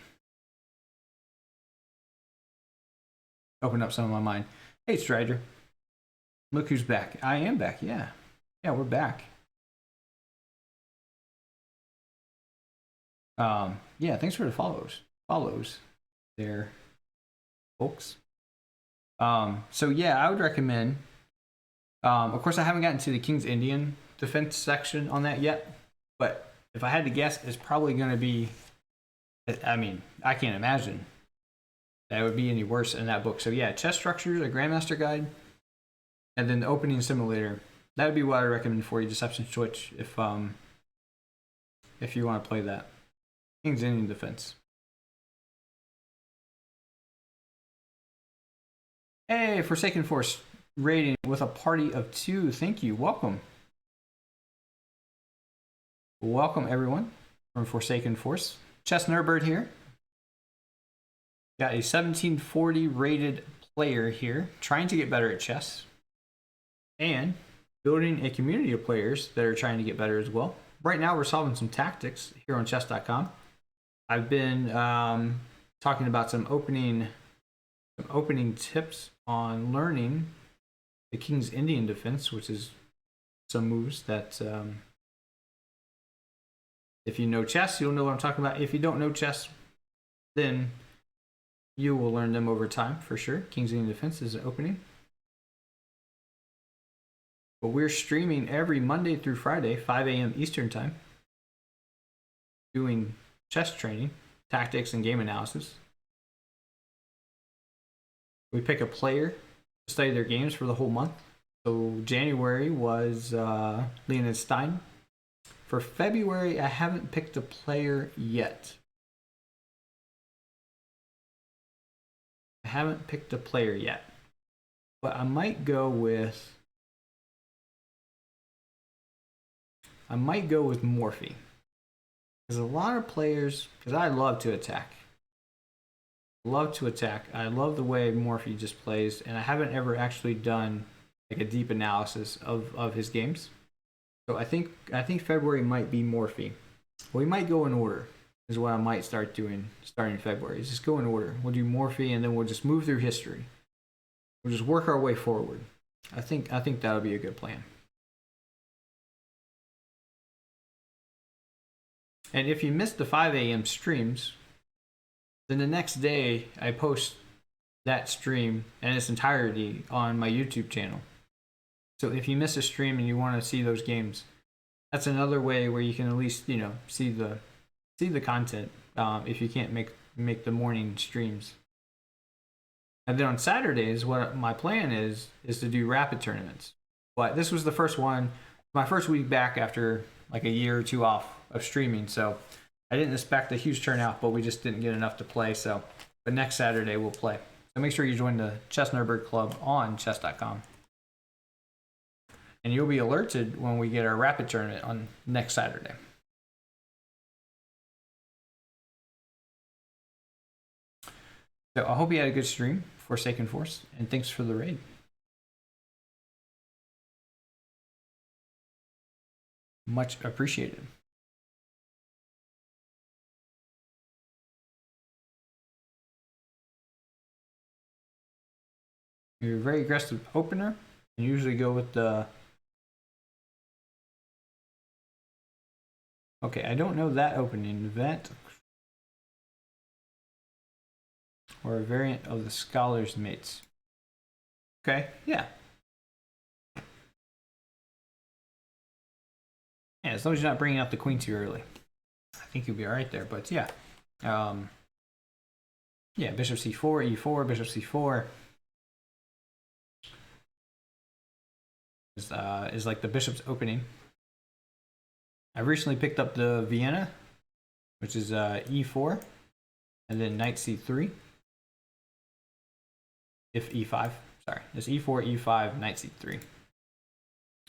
Open up some of my mind. Hey Strider, look who's back. I am back. Yeah, we're back. Yeah, thanks for the follows there, folks. So yeah, I would recommend. Of course, I haven't gotten to the King's Indian defense section on that yet, but if I had to guess, it's probably going to be. I mean, I can't imagine that would be any worse in that book. So yeah, chess structures, a Grandmaster guide, and then the opening simulator. That would be what I recommend for you, Deception Switch, if you want to play that. King's Indian defense. Hey, Forsaken Force raiding with a party of 2. Thank you. Welcome. Welcome, everyone, from Forsaken Force. Chess Nerdbird here. Got a 1740 rated player here, trying to get better at chess, and building a community of players that are trying to get better as well. Right now, we're solving some tactics here on chess.com. I've been talking about some opening tips on learning the King's Indian defense, which is some moves that if you know chess, you'll know what I'm talking about. If you don't know chess, then you will learn them over time for sure. King's Indian defense is an opening. But we're streaming every Monday through Friday, 5 a.m. Eastern time, doing chess training, tactics, and game analysis. We pick a player to study their games for the whole month. So January was Leonid Stein. For February, I haven't picked a player yet. But I might go with Morphe. There's a lot of players, because I love to attack. I love the way Morphe just plays, and I haven't ever actually done like a deep analysis of his games. So I think February might be Morphe. We might go in order, is what I might start doing starting February. Is just go in order. We'll do Morphe, and then we'll just move through history. We'll just work our way forward. I think that'll be a good plan. And if you missed the 5 a.m. streams, then the next day I post that stream in its entirety on my YouTube channel. So if you miss a stream and you want to see those games, that's another way where you can at least see the content if you can't make the morning streams. And then on Saturdays, what my plan is to do rapid tournaments. But this was the first one, my first week back after like a year or two off of streaming, so I didn't expect a huge turnout, but we just didn't get enough to play. So, but next Saturday we'll play. So make sure you join the Chess Nerdbird Club on chess.com. And you'll be alerted when we get our rapid tournament on next Saturday. So I hope you had a good stream, Forsaken Force, and thanks for the raid. Much appreciated. You're a very aggressive opener. You usually go with the... Okay, I don't know that opening. Event or a variant of the Scholar's Mates. Okay, yeah. Yeah, as long as you're not bringing out the queen too early. I think you'll be all right there, but yeah. Yeah, bishop c4, e4, bishop c4. Is like the bishop's opening. I recently picked up the Vienna, which is e4. and then knight c3. If e5, sorry, it's e4, e5, knight c3.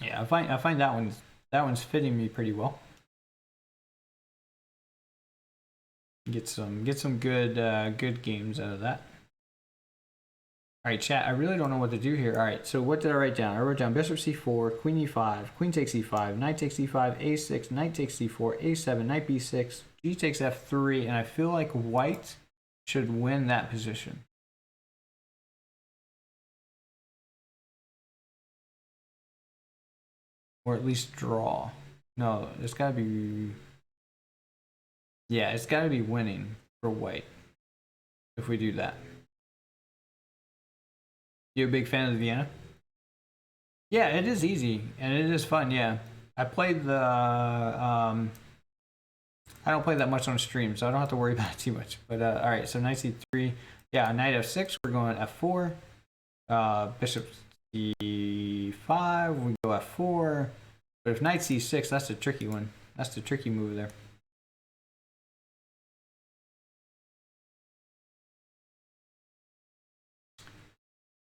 Yeah, I find that one's fitting me pretty well. Get some good games out of that. All right, chat. I really don't know what to do here. All right, so what did I write down? I wrote down bishop c4, queen e5, queen takes e5, knight takes e5, a6, knight takes c4, a7, knight b6, g takes f3, and I feel like white should win that position. Or at least draw. No, it's got to be... Yeah, it's got to be winning for white if we do that. You a big fan of Vienna? Yeah, it is easy and it is fun. Yeah, I played the. I don't play that much on stream, so I don't have to worry about it too much. But all right, so knight c3. Yeah, knight f6. We're going f4. Bishop c5. We go f4. But if knight c6, that's the tricky one. That's the tricky move there.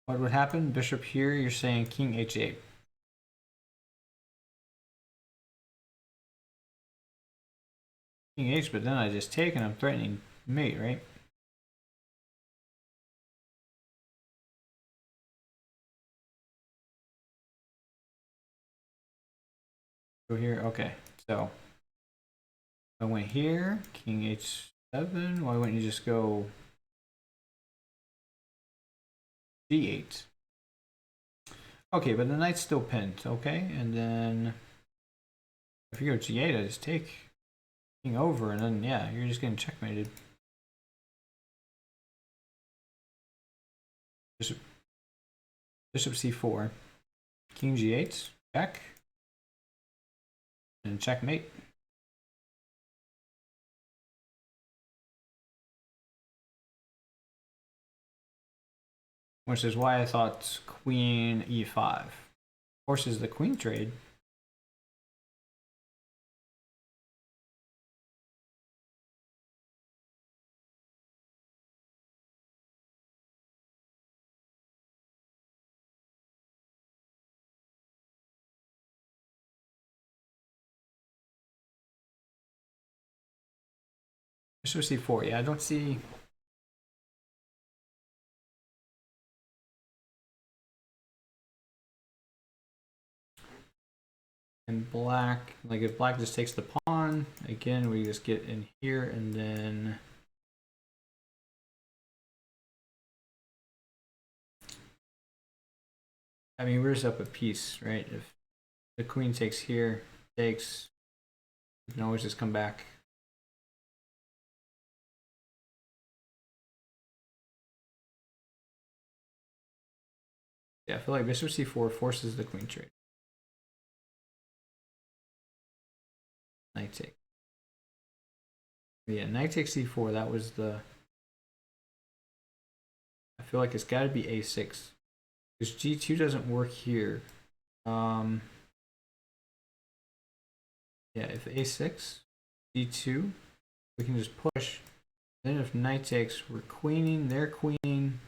What would happen? Bishop here. You're saying king h8. King h, but then I just take and I'm threatening mate, right? Go here. Okay, so I went here. King h7. Why wouldn't you just go d8? Okay, but the knight's still pinned. Okay, and then if you go g8, I just take king over, and then yeah, you're just getting checkmated. Bishop c4, king g8, check, and checkmate. Which is why I thought queen e5 forces the queen trade. Bishop c4, yeah, I don't see. And black, like if black just takes the pawn, again, we just get in here and then I mean, we're just up a piece, right? If the queen takes here, takes, you can always just come back. Yeah, I feel like bishop c4 forces the queen trade. Knight take. Yeah, knight takes c4, that was the... I feel like it's got to be a6. Because g2 doesn't work here. Yeah, if a6, d2, we can just push. Then if knight takes, we're queening, they're queening.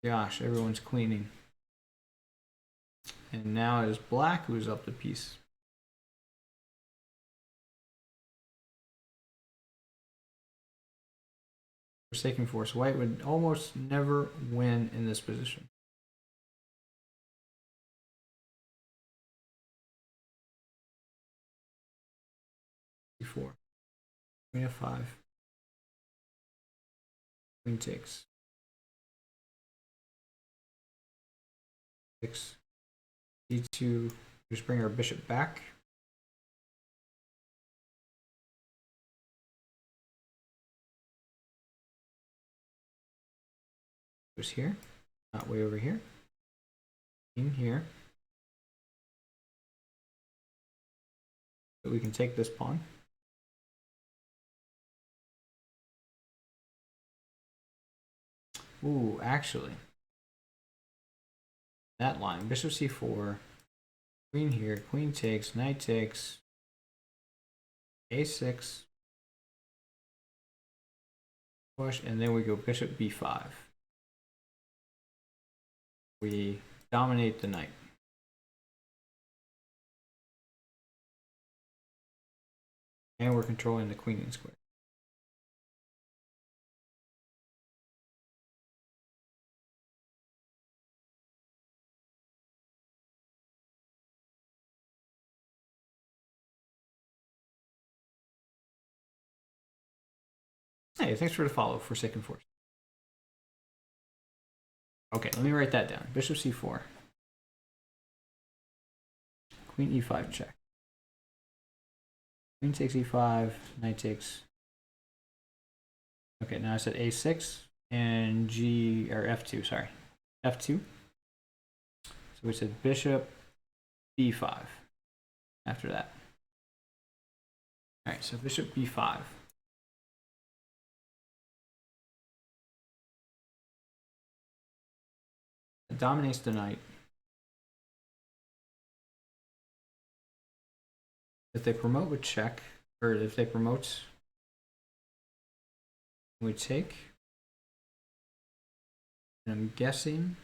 Gosh, everyone's queening. And now it is black who's up the piece. Forsaken force. White would almost never win in this position. C4. Queen f5. Queen takes. 6. D2. Just bring our bishop back. Goes here. Not way over here. In here. But we can take this pawn. Ooh, actually. That line. Bishop c4. Queen here. Queen takes. Knight takes. A6. push, and then we go bishop b5. We dominate the knight. And we're controlling the queen and square. Hey, thanks for the follow, Forsaken Force. Okay, let me write that down. Bishop c4. Queen e5 check. Queen takes e5, knight takes. Okay, now I said a6 and g or f2, sorry. f2. So we said bishop b5 after that. All right, so bishop b5. It dominates the knight. If they promote with check, or if they promote, we take. And I'm guessing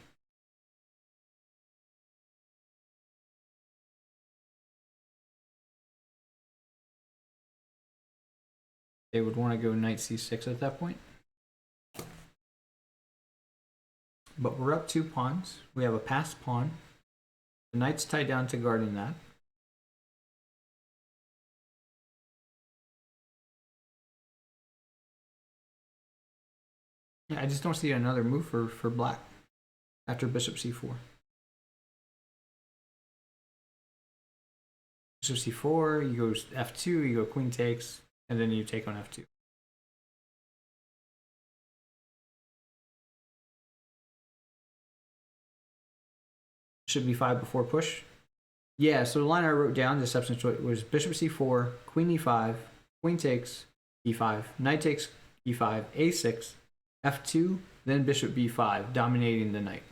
they would want to go knight c6 at that point. But we're up 2 pawns. We have a passed pawn. The knight's tied down to guarding that. Yeah, I just don't see another move for black after bishop c4. Bishop c4, you go f2, you go queen takes, and then you take on f2. Bishop b5 before push. Yeah, so the line I wrote down, the substance was bishop c4, queen e5, queen takes, e5, knight takes e5, a6, f2, then bishop b5, dominating the knight.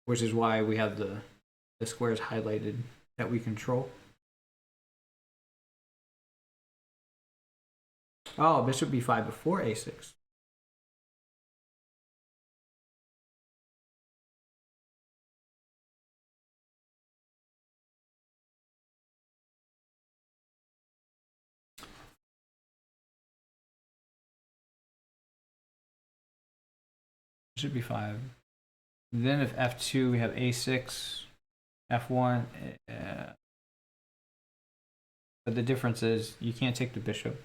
Which is why we have the squares highlighted that we control. Oh, bishop b5 before a6. Bishop b5. Then if f2, we have a6, f1. But the difference is you can't take the bishop.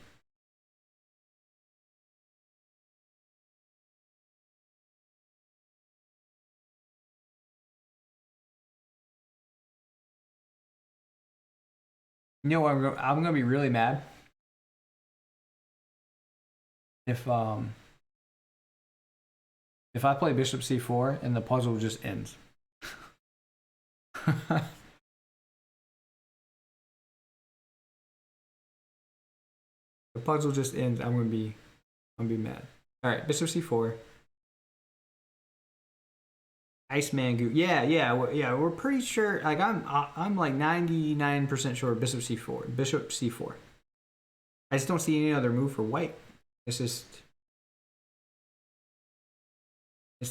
You know what? I'm gonna be really mad if I play bishop c4 and the puzzle just ends. The puzzle just ends. I'm gonna be mad. All right, bishop c4. Iceman Goo. Yeah. We're pretty sure. Like I'm like 99% sure bishop c4. Bishop c4. I just don't see any other move for white. It's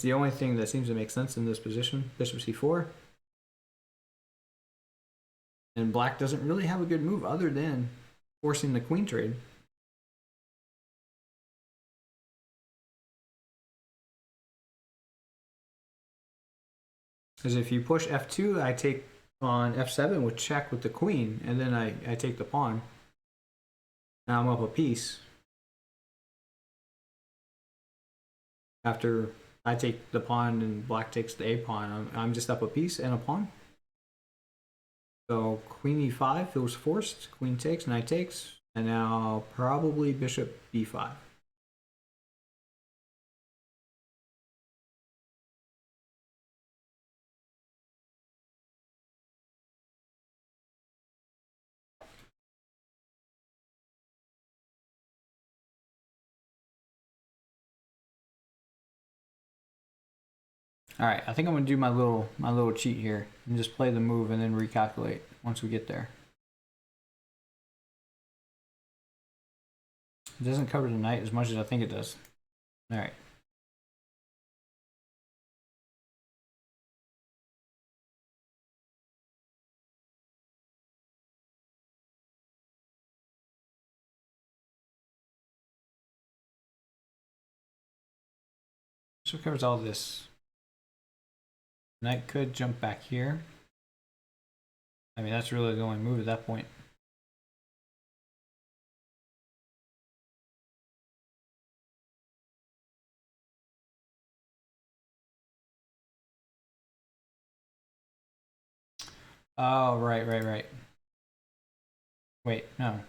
the only thing that seems to make sense in this position. Bishop c4. And black doesn't really have a good move other than forcing the queen trade. Because if you push f2, I take on f7 with check with the queen, and then I take the pawn. Now I'm up a piece. After I take the pawn and black takes the a pawn, I'm just up a piece and a pawn. So queen e5 feels forced, queen takes, knight takes, and now probably bishop b5. All right, I think I'm gonna do my little cheat here and just play the move and then recalculate once we get there. It doesn't cover the knight as much as I think it does. All right. So it covers all this. Knight could jump back here. I mean, that's really the only move at that point. Oh, right. Wait, no.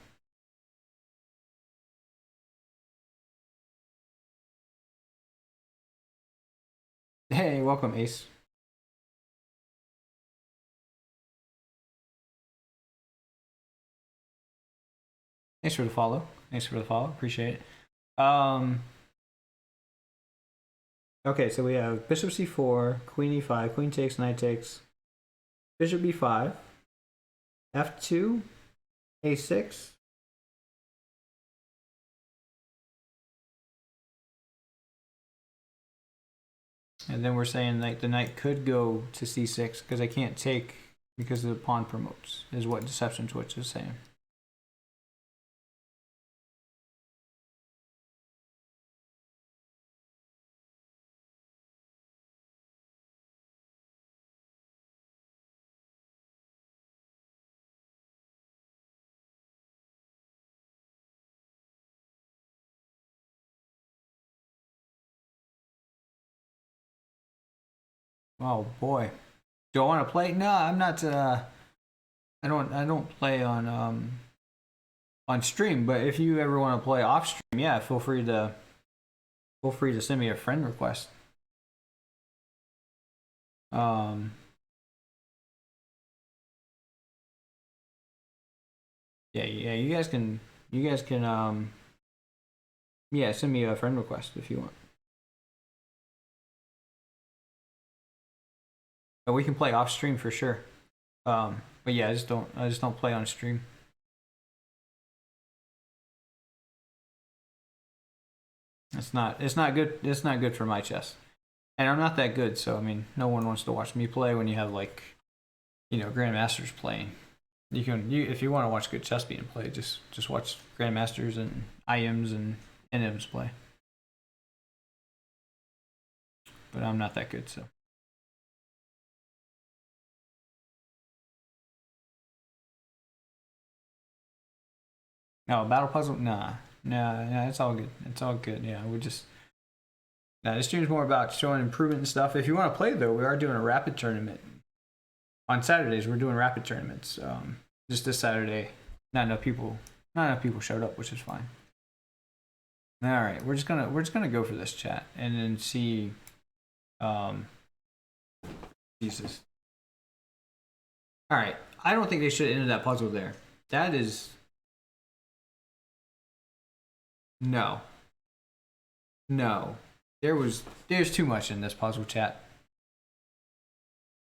Hey, welcome, Ace. Thanks for the follow. Appreciate it. Okay, so we have bishop c4, queen e5, queen takes, knight takes, bishop b5, f2, a6. And then we're saying like the knight could go to c6 because I can't take because the pawn promotes, is what Deception Twitch is saying. Oh boy. Do I want to play? No, I'm not. I don't play on stream. But if you ever want to play off stream, yeah, feel free to send me a friend request. Yeah, you guys can yeah, send me a friend request if you want. But we can play off stream for sure. But yeah, I just don't play on stream. It's not good. It's not good for my chess, and I'm not that good. So I mean, no one wants to watch me play when you have like, grandmasters playing. You if you want to watch good chess being played, just watch grandmasters and IMs and NMs play. But I'm not that good, so. No, battle puzzle, nah, it's all good. It's all good. Yeah, we just. Now this stream's more about showing improvement and stuff. If you want to play though, we are doing a rapid tournament on Saturdays. We're doing rapid tournaments. Just this Saturday, not enough people showed up, which is fine. All right, we're just gonna go for this chat and then see. Jesus. All right, I don't think they should have ended that puzzle there. That is no. There's too much in this puzzle, chat.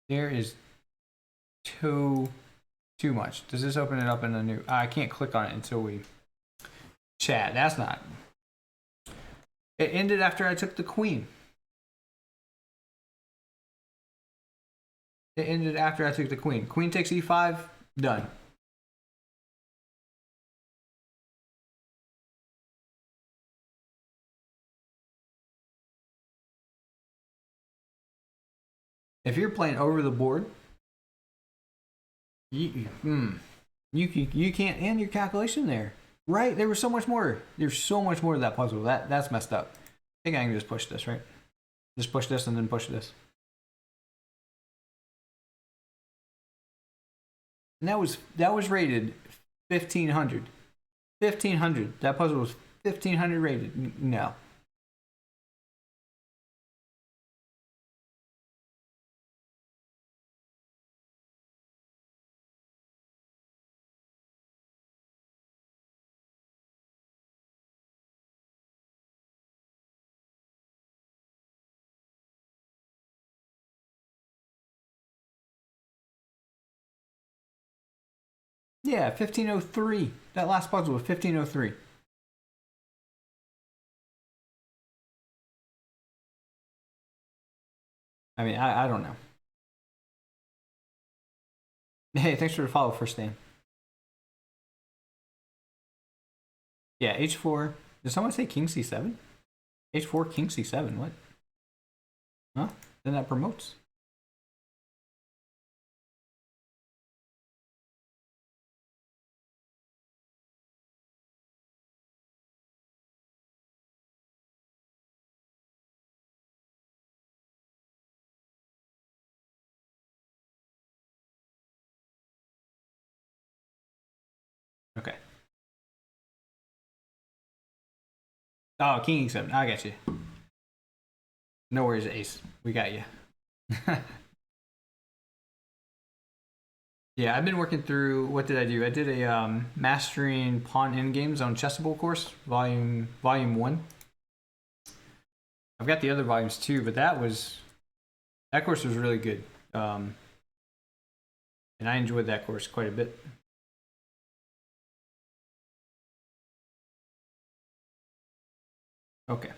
There is too much. Does this open it up in a new? I can't click on it until we chat. That's not. It ended after I took the queen. It ended after I took the queen. Queen takes e5. Done. If you're playing over the board, you can't end your calculation there. Right? There was so much more. There's so much more to that puzzle. That's messed up. I think I can just push this, right? Just push this and then push this. And that was rated 1500. 1500. That puzzle was 1500 rated. No. Yeah, 1503. That last puzzle was 1503. I mean, I don't know. Hey, thanks for the follow, first name. Yeah, h4. Did someone say king c7? h4, king c7. What? Huh? Then that promotes. Okay. Oh, king e7. I got you. No worries, ace. We got you. Yeah, I've been working through. What did I do? I did a mastering pawn endgames on Chessable course, volume 1. I've got the other volumes too, but that course was really good, and I enjoyed that course quite a bit. Okay.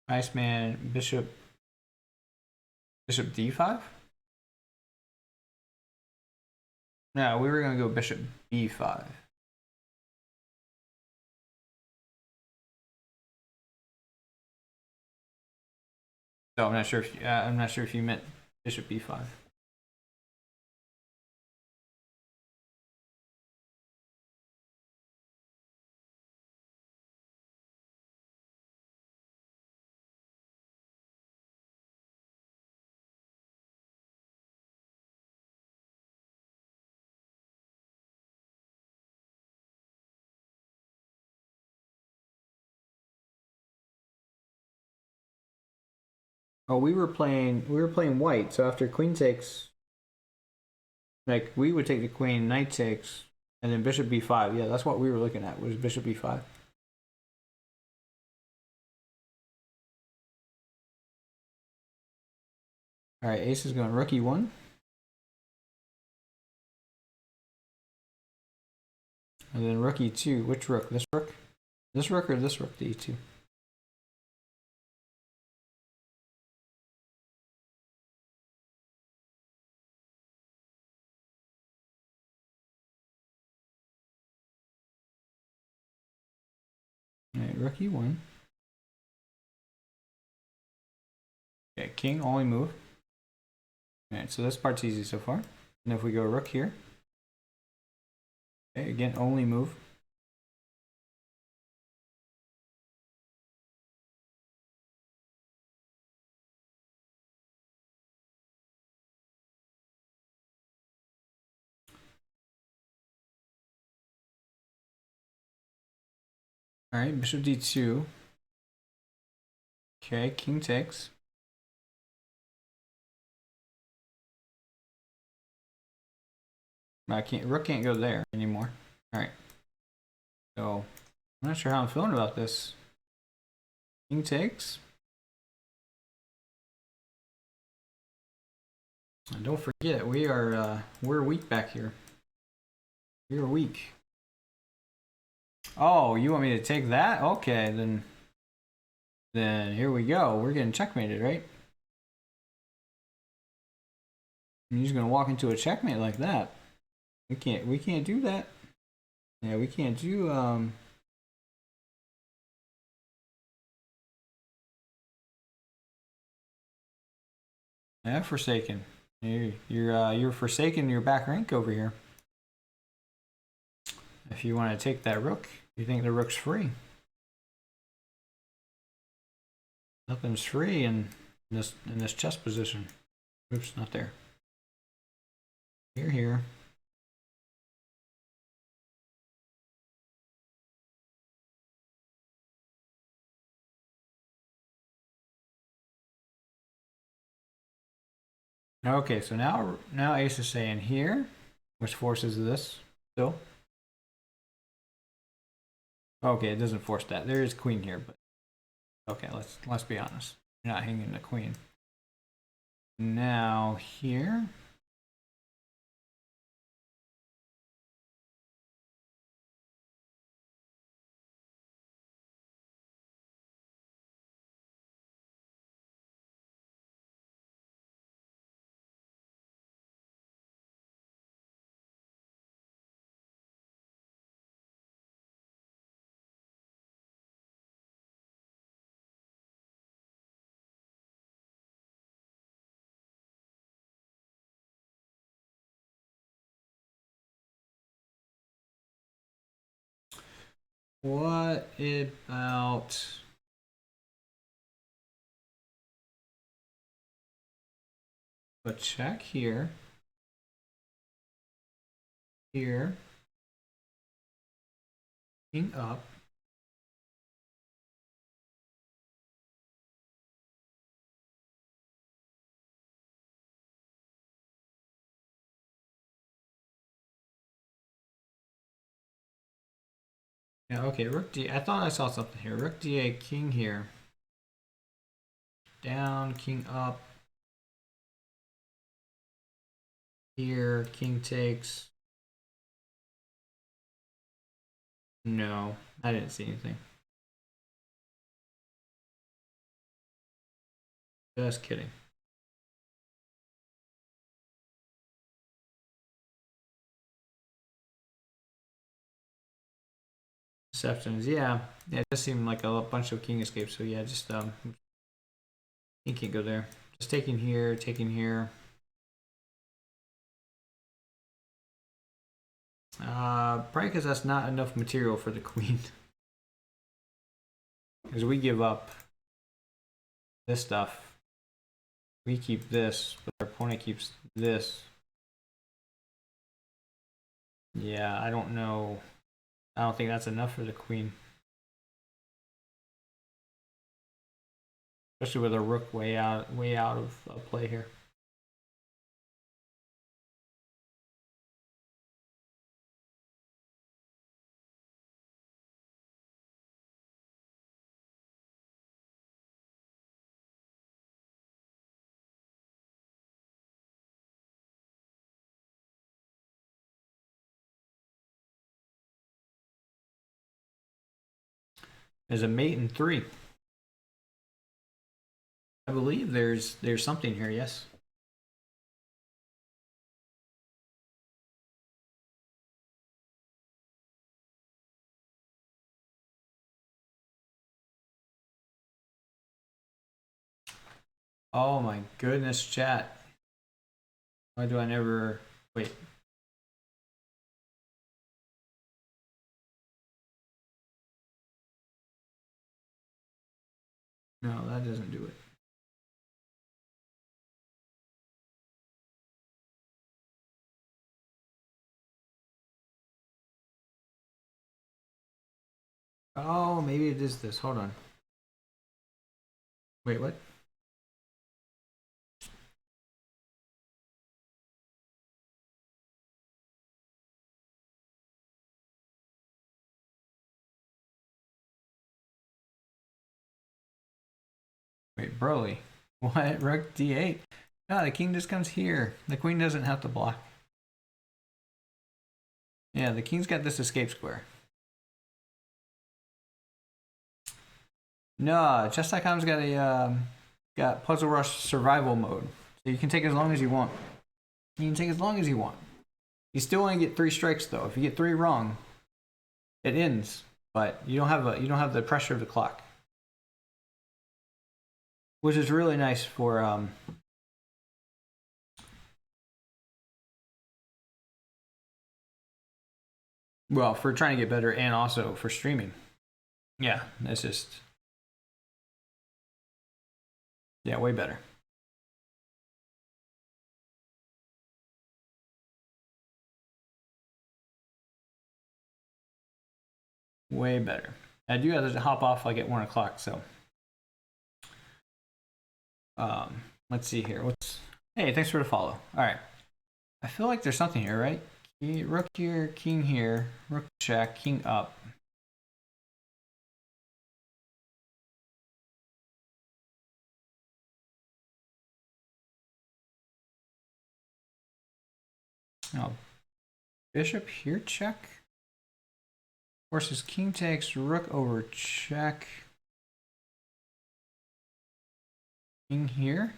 Iceman, bishop d5. No, we were gonna go bishop b5. So I'm not sure if you meant bishop b5. Oh, we were playing white. So after queen takes, like we would take the queen, knight takes, and then bishop b5. Yeah, that's what we were looking at. Was bishop b5. All right, ace is going rook e1. And then rook e2. Which rook? This rook? This rook or this rook to e2? All right, rook e1. Okay, king only move. All right, so this part's easy so far. And if we go rook here, okay, again only move. All right, bishop d2. Okay, king takes. Rook can't go there anymore. All right, so I'm not sure how I'm feeling about this. King takes. And don't forget, we're weak back here. We are weak. Oh, you want me to take that? Okay, then here we go. We're getting checkmated, right? And you're just gonna walk into a checkmate like that. We can't do that. Yeah, we can't do yeah, Forsaken. You're forsaking your back rank over here. If you want to take that rook, you think the rook's free. Nothing's free in this chess position. Oops, not there. Here. Okay, so now ace is saying here, which forces this still. Okay, it doesn't force that. There is queen here, but okay, let's be honest. You're not hanging the queen. Now here. What about a check here? Here. King up. Yeah, okay, rook d. I thought I saw something here. Rook d8, king here. Down, king up. Here, king takes. No, I didn't see anything. Just kidding. Deceptions, yeah. Yeah, it does seem like a bunch of king escapes, so yeah, just you can't go there. Just taking here, taking here. Probably because that's not enough material for the queen. Because we give up this stuff. We keep this, but our opponent keeps this. Yeah, I don't know. I don't think that's enough for the queen. Especially with a rook way out of play here. There's a mate in 3. I believe there's something here, yes. Oh my goodness, chat. Why do I never wait? No, that doesn't do it. Oh, maybe it is this. Hold on. Wait, what? Wait, Broly. What? Rook d8? No, the king just comes here. The queen doesn't have to block. Yeah, the king's got this escape square. No, Chess.com's got a got Puzzle Rush survival mode. So you can take as long as you want. You can take as long as you want. You still only get 3 strikes though. If you get 3 wrong, it ends. But you don't have the pressure of the clock. Which is really nice for well, for trying to get better and also for streaming. Yeah, it's just yeah, way better. Way better. I do have to hop off like at 1 o'clock, so let's see here. Hey, thanks for the follow. All right. I feel like there's something here, right? Rook here, king here, rook check, king up. Oh, bishop here, check. Forces king takes, rook over check. King here.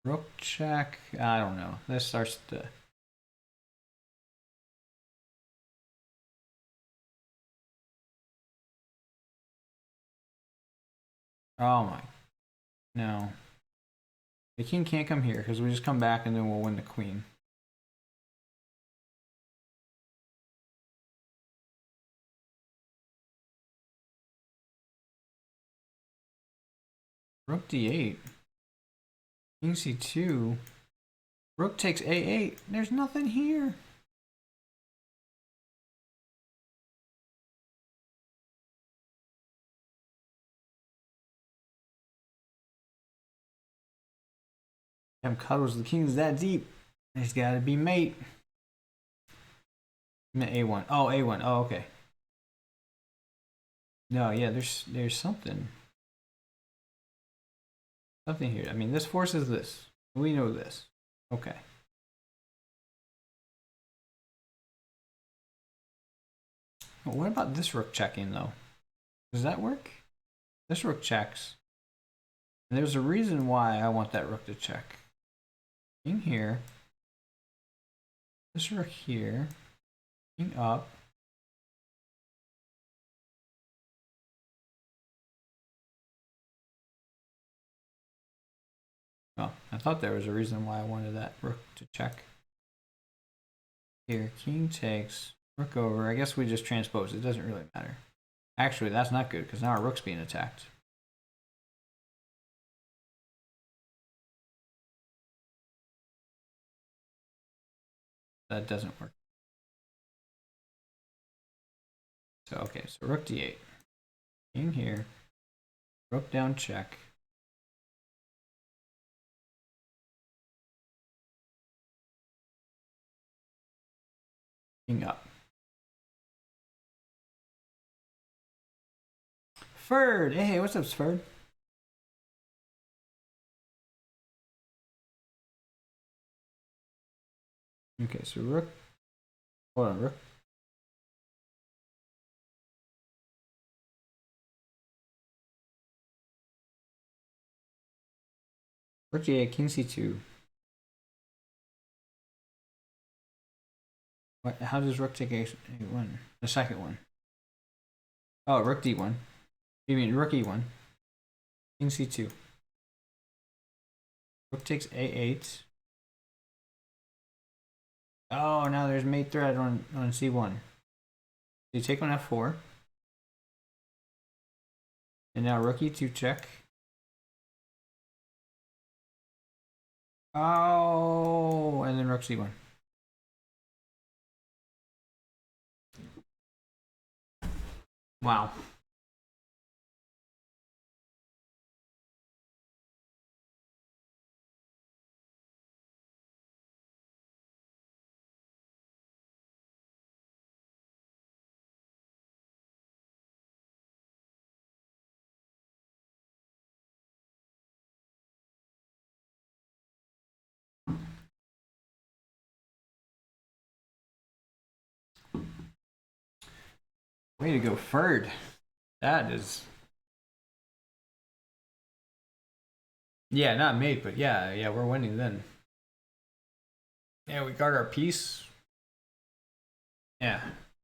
Rook check. I don't know. This starts to. Oh my. No. The king can't come here because we just come back and then we'll win the queen. Rook d8. King c2. Rook takes a8. There's nothing here. Damn, cuddles. The king's that deep. There's got to be mate. A1. Oh, A1. Oh, okay. No, yeah, there's something. Something here. I mean, this forces this. We know this. Okay. Well, what about this rook checking, though? Does that work? This rook checks. And there's a reason why I want that rook to check. King here. This rook here. King up. Oh, I thought there was a reason why I wanted that rook to check. Here, king takes, rook over. I guess we just transpose. It doesn't really matter. Actually, that's not good because now our rook's being attacked. That doesn't work. So, okay, so rook d8. King here. Rook down check. King up. Ferd! Hey, what's up, Ferd? Okay, so rook. Hold on, rook. Rook d8, king c2. What, how does rook take a1? The second one. Oh, rook d1. You mean rook e1. King c2. Rook takes a8. Oh, now there's mate threat on c1. You take on f4. And now rook e2 check. Oh, and then rook c1. Wow. Way to go, Ferd. That is. Yeah, not mate, but yeah, we're winning then. Yeah, we guard our piece. Yeah,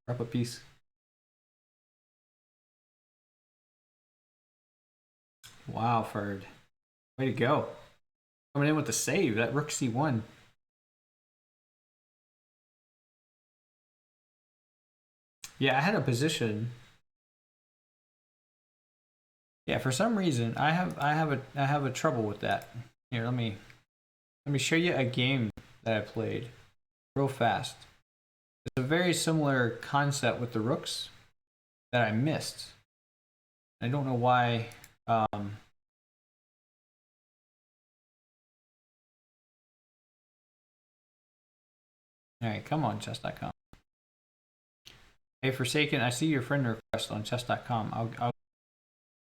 we're up a piece. Wow, Ferd. Way to go. Coming in with the save, that rook c1. Yeah, I had a position. Yeah, for some reason I have a trouble with that. Here, let me show you a game that I played real fast. It's a very similar concept with the rooks that I missed. I don't know why All right, come on, chess.com. Hey, Forsaken, I see your friend request on chess.com. I'll